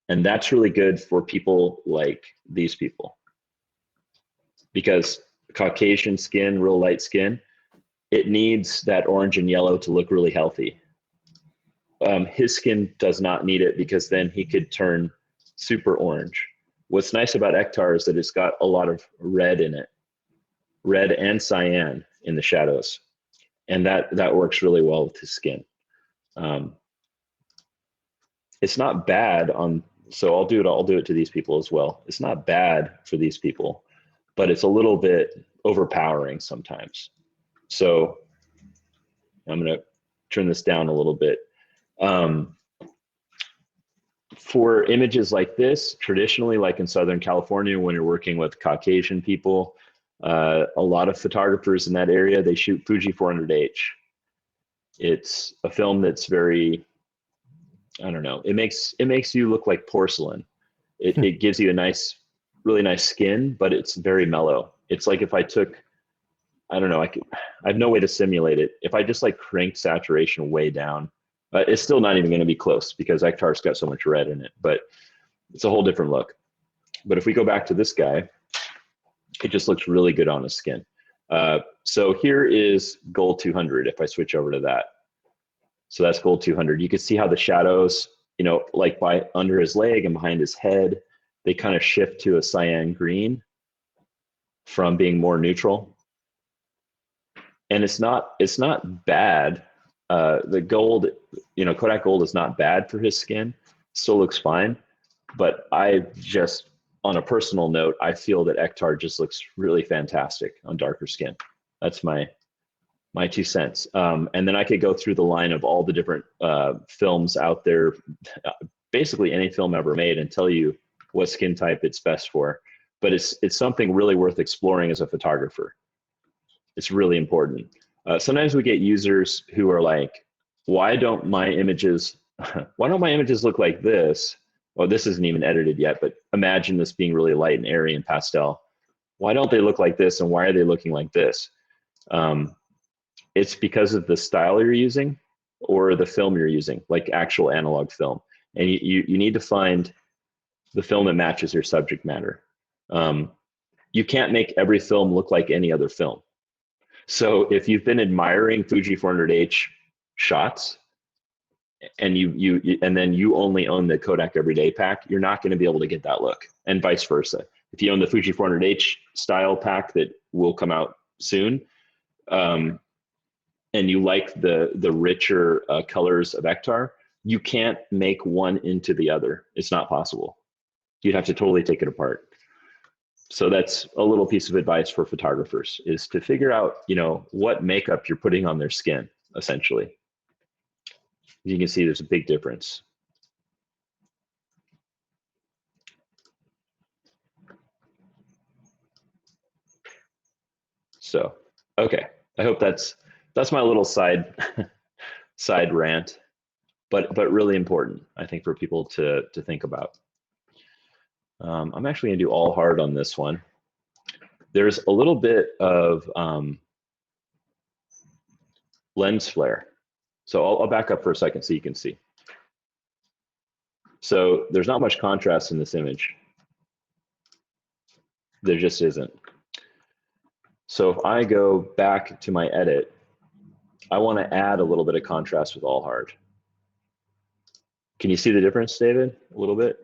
and that's really good for people like these people, because Caucasian skin, real light skin, it needs that orange and yellow to look really healthy. His skin does not need it, because then he could turn super orange. What's nice about Akhtar is that it's got a lot of red in it, red and cyan in the shadows, and that works really well with his skin. It's not bad on, so I'll do it to these people as well. It's not bad for these people, but it's a little bit overpowering sometimes. So I'm going to turn this down a little bit. For images like this, traditionally, like in Southern California, when you're working with Caucasian people, a lot of photographers in that area, they shoot Fuji 400H. It's a film that's very, I don't know, it makes you look like porcelain. It gives you a nice, really nice skin, but it's very mellow. It's like if I took, I don't know, I have no way to simulate it. If I just like cranked saturation way down, it's still not even going to be close, because Akhtar's got so much red in it, but it's a whole different look. But if we go back to this guy, it just looks really good on his skin. So here is Gold 200. If I switch over to that, so that's Gold 200. You can see how the shadows, like by under his leg and behind his head, they kind of shift to a cyan green from being more neutral. And it's not bad. The gold, Kodak Gold is not bad for his skin. Still looks fine. But I just, on a personal note, I feel that Akhtar just looks really fantastic on darker skin. That's my 2 cents. And then I could go through the line of all the different films out there, basically any film ever made, and tell you what skin type it's best for. But it's something really worth exploring as a photographer. It's really important. Sometimes we get users who are like, why don't my images look like this? Well, this isn't even edited yet, but imagine this being really light and airy and pastel. Why don't they look like this, and why are they looking like this? It's because of the style you're using or the film you're using, like actual analog film. And you need to find the film that matches your subject matter. You can't make every film look like any other film. So if you've been admiring Fuji 400H shots, and and then you only own the Kodak Everyday pack, you're not going to be able to get that look, and vice versa. If you own the Fuji 400H style pack that will come out soon, and you like the richer colors of Akhtar, you can't make one into the other. It's not possible. You'd have to totally take it apart. So that's a little piece of advice for photographers, is to figure out, what makeup you're putting on their skin, essentially. You can see there's a big difference. So, okay, I hope that's my little side rant, but really important, I think, for people to think about. I'm actually gonna do all hard on this one. There's a little bit of lens flare. So I'll back up for a second so you can see. So there's not much contrast in this image. There just isn't. So if I go back to my edit, I want to add a little bit of contrast with all hard. Can you see the difference, David? A little bit?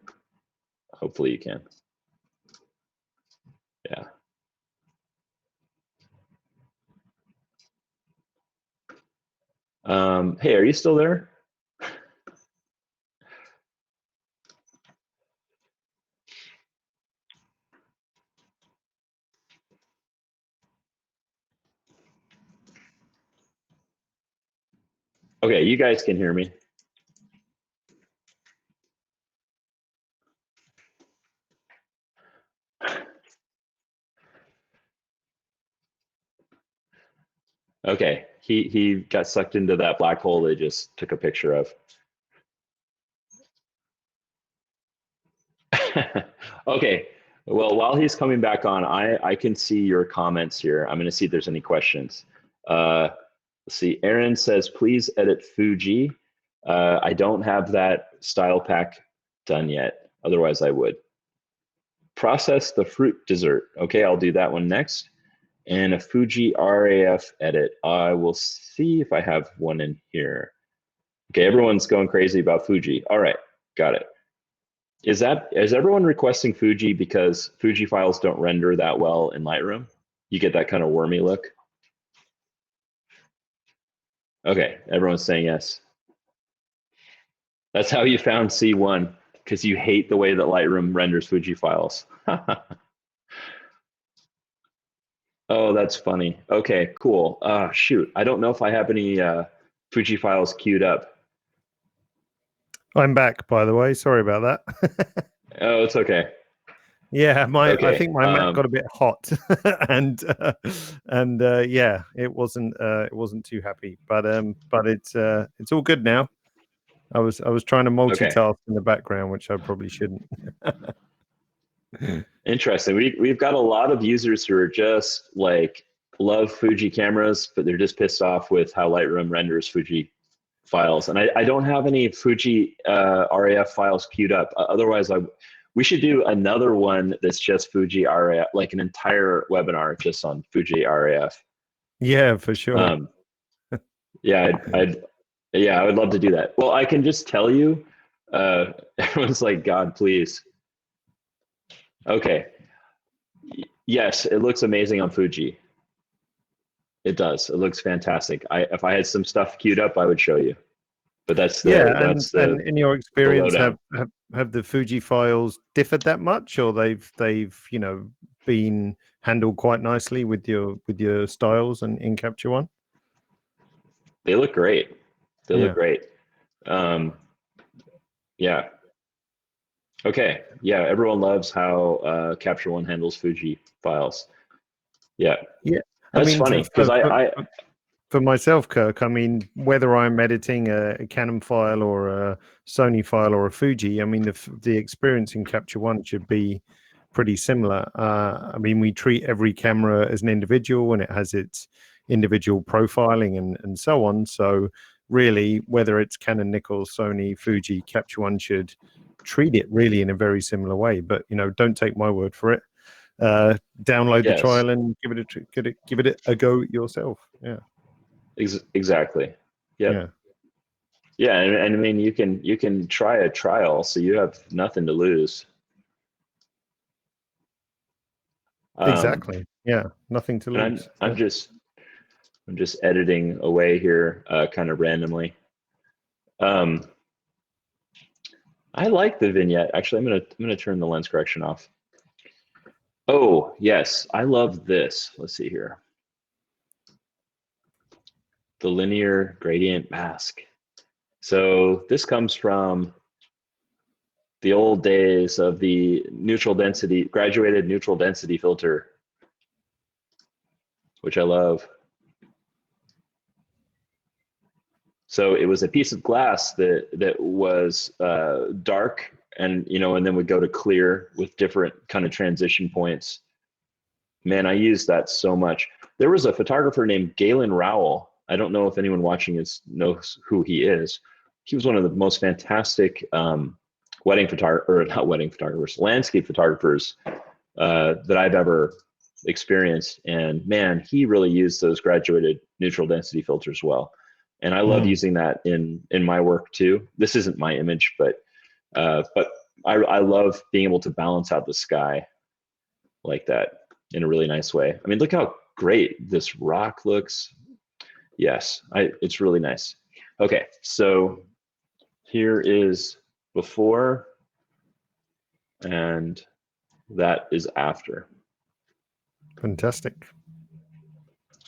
Hopefully you can. Yeah. Hey, are you still there? Okay, you guys can hear me. Okay, he got sucked into that black hole they just took a picture of. Okay, well, while he's coming back on, I can see your comments here. I'm going to see if there's any questions. Let's see, Aaron says, please edit Fuji. I don't have that style pack done yet. Otherwise, I would. Process the fruit dessert. Okay, I'll do that one next. And a Fuji RAF edit. I will see if I have one in here. Okay, everyone's going crazy about Fuji. All right, got it. Is everyone requesting Fuji because Fuji files don't render that well in Lightroom? You get that kind of wormy look? Okay, everyone's saying yes. That's how you found C1, because you hate the way that Lightroom renders Fuji files. Oh, that's funny. Okay, cool. Shoot, I don't know if I have any Fuji files queued up. I'm back, by the way. Sorry about that. Oh, it's okay. Yeah, Okay, I think my Mac got a bit hot, and yeah, it wasn't too happy, but it's all good now. I was trying to multitask in the background, which I probably shouldn't. Interesting. We've got a lot of users who are just like love Fuji cameras, but they're just pissed off with how Lightroom renders Fuji files. And I don't have any Fuji RAF files queued up. Otherwise, we should do another one that's just Fuji RAF, like an entire webinar just on Fuji RAF. Yeah, for sure. Yeah, I would love to do that. Well, I can just tell you, everyone's like, God, please. Okay. Yes, it looks amazing on Fuji. It does. It looks fantastic. If I had some stuff queued up, I would show you. But that's the and in your experience, have the Fuji files differed that much, or they've been handled quite nicely with your styles and in Capture One? They look great. They look great. Yeah. Okay. Yeah. Everyone loves how Capture One handles Fuji files. Yeah. Yeah. That's funny because for myself, Kirk, I mean, whether I'm editing a Canon file or a Sony file or a Fuji, I mean, the experience in Capture One should be pretty similar. I mean, we treat every camera as an individual, and it has its individual profiling and so on. So really, whether it's Canon, Nikon, Sony, Fuji, Capture One should treat it really in a very similar way. But don't take my word for it. Download the trial and give it a go yourself. Yeah. Exactly. Yep. Yeah, and I mean, you can try a trial, so you have nothing to lose. Exactly. Yeah, nothing to lose. I'm just editing away here, kind of randomly. I like the vignette. Actually, I'm gonna turn the lens correction off. Oh yes, I love this. Let's see here. The linear gradient mask. So this comes from the old days of the graduated neutral density filter, which I love. So it was a piece of glass that was dark, and and then would go to clear with different kind of transition points. Man, I used that so much. There was a photographer named Galen Rowell. I don't know if anyone watching this knows who he is. He was one of the most fantastic landscape photographers that I've ever experienced. And man, he really used those graduated neutral density filters well. And I love using that in my work too. This isn't my image, but I love being able to balance out the sky like that. in a really nice way. I mean, look how great this rock looks. Yes, it's really nice. Okay, so here is before, and that is after. Fantastic.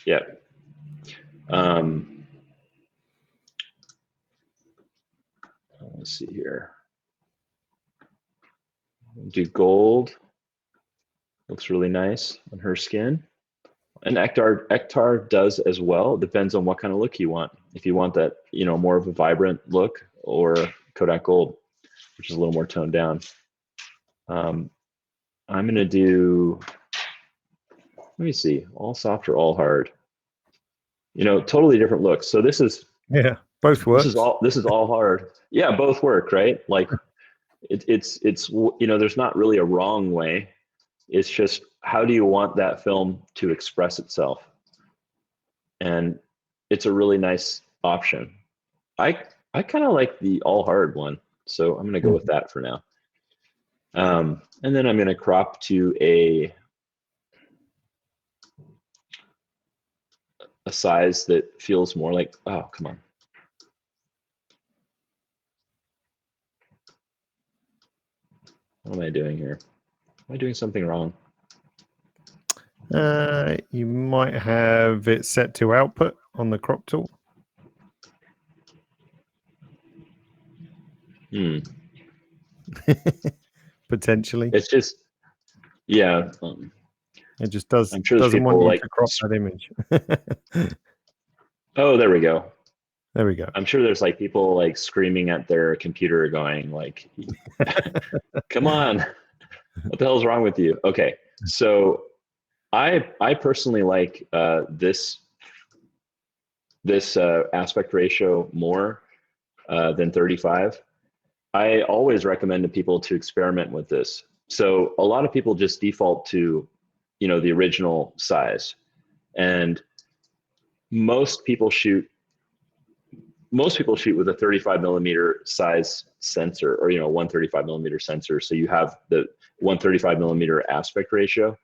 Yeah. Let's see here. Do gold. Looks really nice on her skin. And Akhtar does as well. It depends on what kind of look you want. If you want that, more of a vibrant look, or Kodak Gold, which is a little more toned down. I'm gonna do, let me see, all soft or all hard. Totally different looks. So this is, both work. This is all hard. Yeah, both work, right? Like it's there's not really a wrong way. It's just, how do you want that film to express itself? And it's a really nice option. I kind of like the all hard one, so I'm going to go with that for now. And then I'm going to crop to a size that feels more like, oh, come on. What am I doing here? Am I doing something wrong? You might have it set to output on the crop tool. Potentially. It's just, yeah. It just does. I'm sure doesn't want you to crop that image. Oh, there we go. There we go. I'm sure there's like people like screaming at their computer going like, come on, what the hell is wrong with you? Okay, so I personally like this aspect ratio more than 35. I always recommend to people to experiment with this. So a lot of people just default to, the original size, and most people shoot with a 35 millimeter size sensor, or 135 millimeter sensor. So you have the 135 millimeter aspect ratio.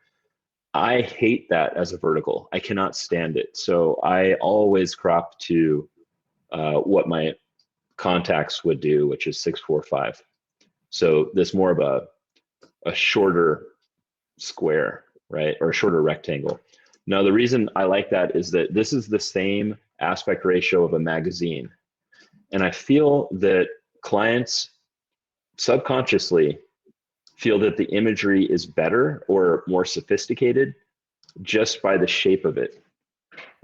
I hate that as a vertical. I cannot stand it. So I always crop to what my contacts would do, which is 645. So this more of a shorter square, right? Or a shorter rectangle. Now, the reason I like that is that this is the same aspect ratio of a magazine. And I feel that clients subconsciously feel that the imagery is better or more sophisticated just by the shape of it.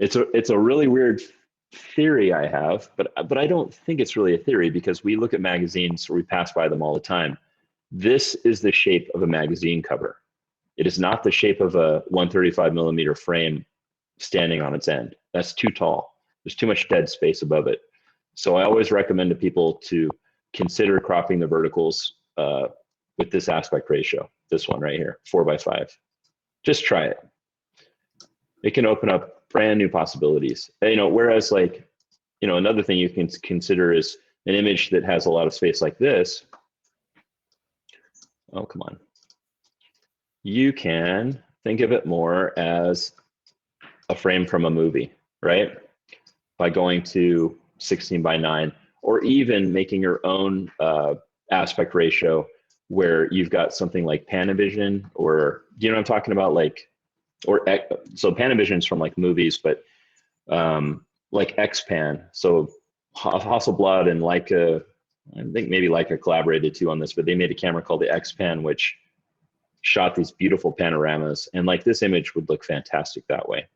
It's a really weird theory I have, but I don't think it's really a theory, because we look at magazines, or we pass by them all the time. This is the shape of a magazine cover. It is not the shape of a 135 millimeter frame standing on its end. That's too tall. There's too much dead space above it. So I always recommend to people to consider cropping the verticals with this aspect ratio, this one right here, 4:5. Just try it. It can open up brand new possibilities. Whereas like, another thing you can consider is an image that has a lot of space like this. Oh, come on. You can think of it more as a frame from a movie, right? By going to 16:9, or even making your own aspect ratio, where you've got something like Panavision, or what I'm talking about, so Panavision is from like movies, but like X-Pan. So Hasselblad and Leica, I think maybe Leica collaborated too on this, but they made a camera called the X-Pan, which shot these beautiful panoramas, and like this image would look fantastic that way.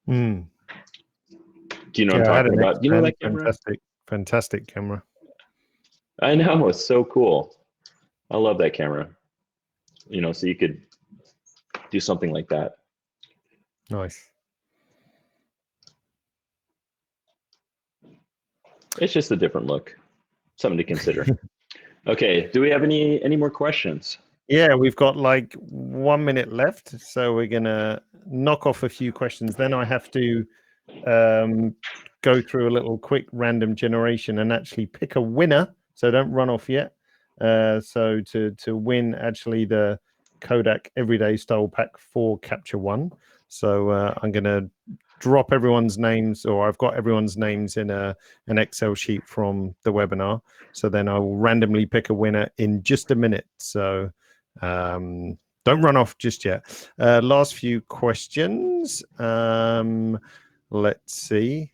Do you know what I'm talking about? Do you know that camera? Fantastic camera. I know, it's so cool. I love that camera. So you could do something like that. Nice. It's just a different look. Something to consider. Okay, do we have any more questions? Yeah, we've got like 1 minute left, so we're gonna knock off a few questions. Then I have to go through a little quick random generation and actually pick a winner. So don't run off yet. So to win actually the Kodak Everyday Style Pack for Capture One. So I'm going to drop everyone's names, or I've got everyone's names in an Excel sheet from the webinar. So then I will randomly pick a winner in just a minute. So don't run off just yet. Last few questions. Let's see.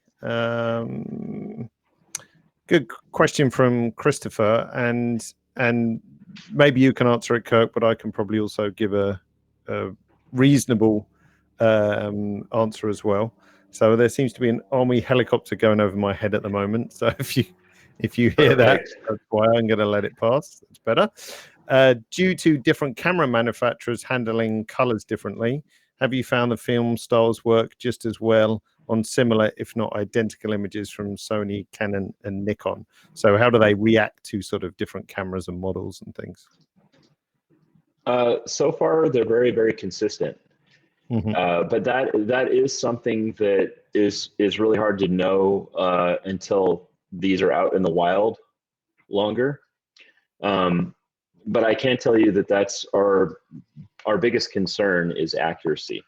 Good question from Christopher, and maybe you can answer it, Kirk, but I can probably also give a reasonable answer as well. So there seems to be an army helicopter going over my head at the moment. So if you hear that, that's why I'm going to let it pass. It's better. Due to different camera manufacturers handling colors differently, have you found the film styles work just as well on similar, if not identical, images from Sony, Canon, and Nikon? So how do they react to sort of different cameras and models and things? So far, they're very, very consistent. But that is something that is really hard to know until these are out in the wild longer. But I can tell you that that's our biggest concern is accuracy.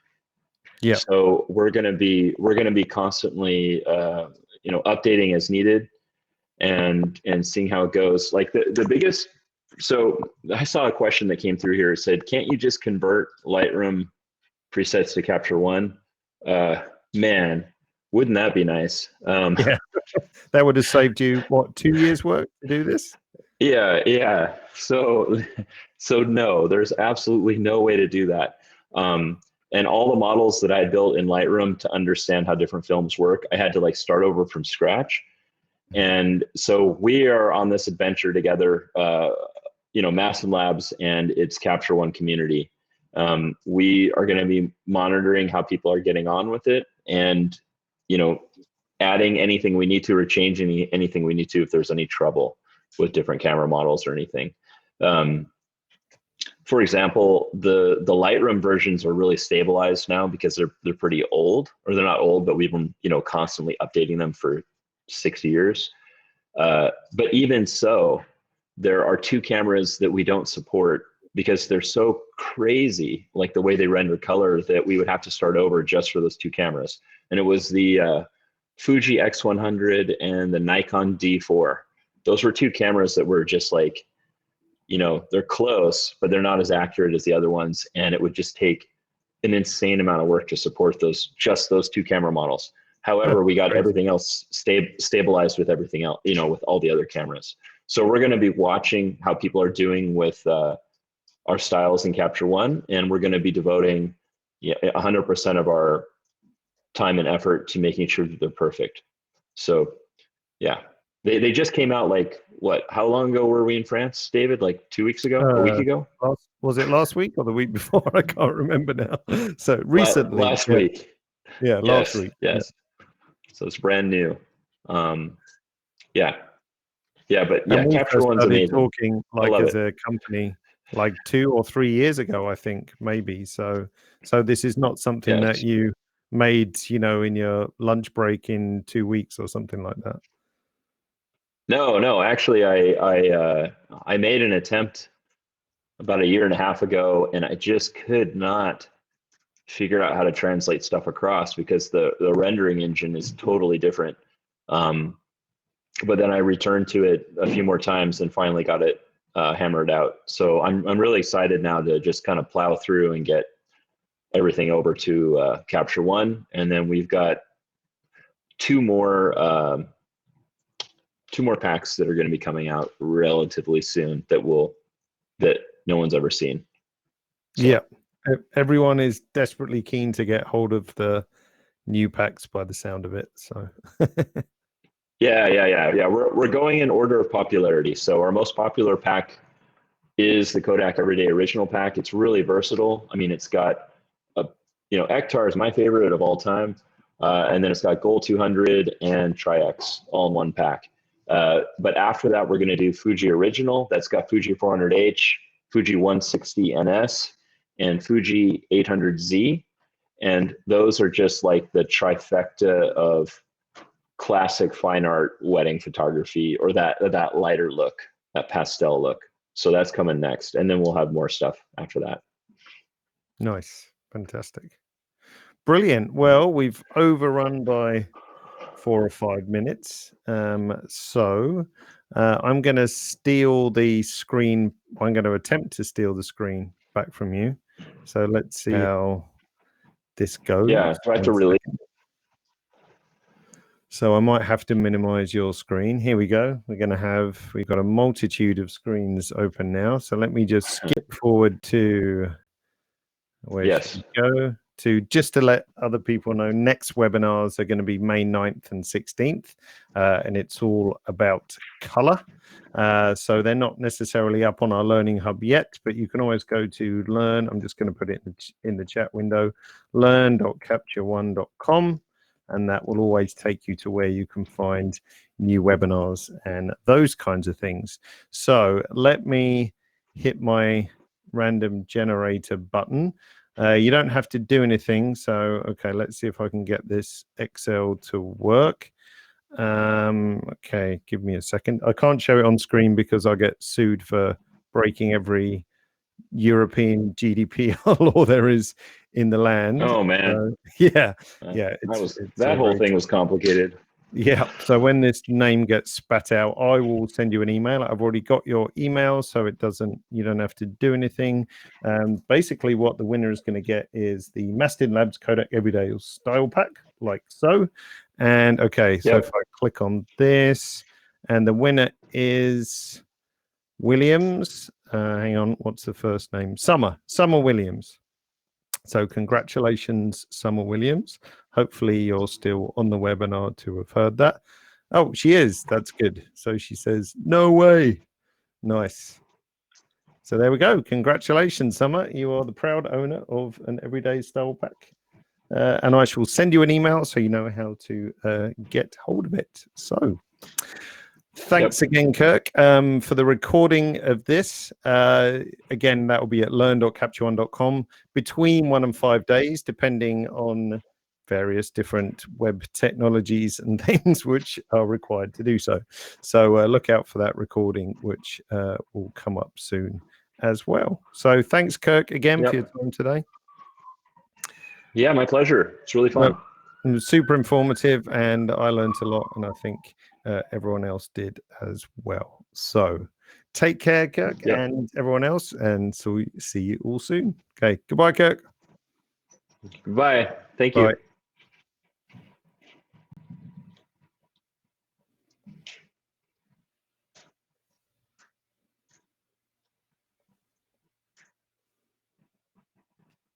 Yeah. So we're going to be constantly updating as needed and seeing how it goes. Like the biggest. So I saw a question that came through here. It said, "Can't you just convert Lightroom presets to Capture One?" Man, wouldn't that be nice? Yeah, that would have saved you what, 2 years work to do this? Yeah. So no, there's absolutely no way to do that. And all the models that I built in Lightroom to understand how different films work, I had to like start over from scratch. And so we are on this adventure together, Mastin Labs and its Capture One community. We are going to be monitoring how people are getting on with it, and adding anything we need to, or changing anything we need to if there's any trouble with different camera models or anything. For example, the Lightroom versions are really stabilized now because they're pretty old, or they're not old, but we've been constantly updating them for 6 years. But even so, there are 2 cameras that we don't support because they're so crazy, like the way they render color, that we would have to start over just for those 2 cameras. And it was the Fuji X100 and the Nikon D4. Those were 2 cameras that were just like, they're close, but they're not as accurate as the other ones. And it would just take an insane amount of work to support just those 2 camera models. However, we got everything else stabilized with everything else, with all the other cameras. So we're going to be watching how people are doing with our styles in Capture One, and we're going to be devoting 100% of our time and effort to making sure that they're perfect. So yeah, they just came out like, what, how long ago were we in France, David? Like 2 weeks ago, a week ago? Was it last week or the week before? I can't remember now. So recently. Last week. Yeah, last week. Yes. Yeah. So it's brand new. Yeah, but Capture One's amazing. Talking like as a company like 2 or 3 years ago, I think, maybe. So this is not something that you made, in your lunch break in 2 weeks or something like that. No. Actually, I made an attempt about 1.5 years ago, and I just could not figure out how to translate stuff across because the rendering engine is totally different. But then I returned to it a few more times and finally got it hammered out. So I'm really excited now to just kind of plow through and get everything over to Capture One, and then we've got 2 more packs that are going to be coming out relatively soon that no one's ever seen. So. Yeah, everyone is desperately keen to get hold of the new packs by the sound of it. So. Yeah. We're going in order of popularity. So our most popular pack is the Kodak Everyday Original pack. It's really versatile. I mean, it's got Akhtar is my favorite of all time, and then it's got Gold 200 and Triax all in one pack. But after that, we're going to do Fuji Original. That's got Fuji 400H, Fuji 160 NS, and Fuji 800Z. And those are just like the trifecta of classic fine art wedding photography, or that lighter look, that pastel look. So that's coming next. And then we'll have more stuff after that. Nice. Fantastic. Brilliant. Well, we've overrun by 4 or 5 minutes. So I'm going to steal the screen. I'm going to attempt to steal the screen back from you. So let's see how this goes. Yeah, try to really. So I might have to minimize your screen. Here we go. We've got a multitude of screens open now. So let me just skip forward to where should we go? Just to let other people know, next webinars are going to be May 9th and 16th, and it's all about color. So they're not necessarily up on our Learning Hub yet, but you can always go to learn. I'm just going to put it in the chat window, learn.capture1.com, and that will always take you to where you can find new webinars and those kinds of things. So let me hit my random generator button. You don't have to do anything. So, okay, let's see if I can get this Excel to work. Okay, give me a second. I can't show it on screen because I'll get sued for breaking every European GDPR law there is in the land. Oh, man. Yeah. That whole thing was complicated. Yeah. So when this name gets spat out, I will send you an email. I've already got your email, so you don't have to do anything. Basically, what the winner is going to get is the Mastin Labs Kodak Everyday Style Pack, like so. And okay, so if I click on this, and the winner is Williams. Hang on, what's the first name? Summer Williams. So congratulations, Summer Williams. Hopefully you're still on the webinar to have heard that. Oh, she is. That's good. So she says, no way. Nice. So there we go. Congratulations, Summer. You are the proud owner of an Everyday Style Pack. And I shall send you an email so you know how to get hold of it. So thanks again, Kirk, for the recording of this. Again, that will be at learn.capture1.com between 1 and 5 days, depending on various different web technologies and things which are required to do so. So look out for that recording, which will come up soon as well. So thanks, Kirk, again for your time today. Yeah, my pleasure. It's really fun. Well, it was super informative, and I learned a lot, and I think everyone else did as well. So take care, Kirk, and everyone else, and so see you all soon. Okay, goodbye, Kirk. Goodbye. Thank you. Bye.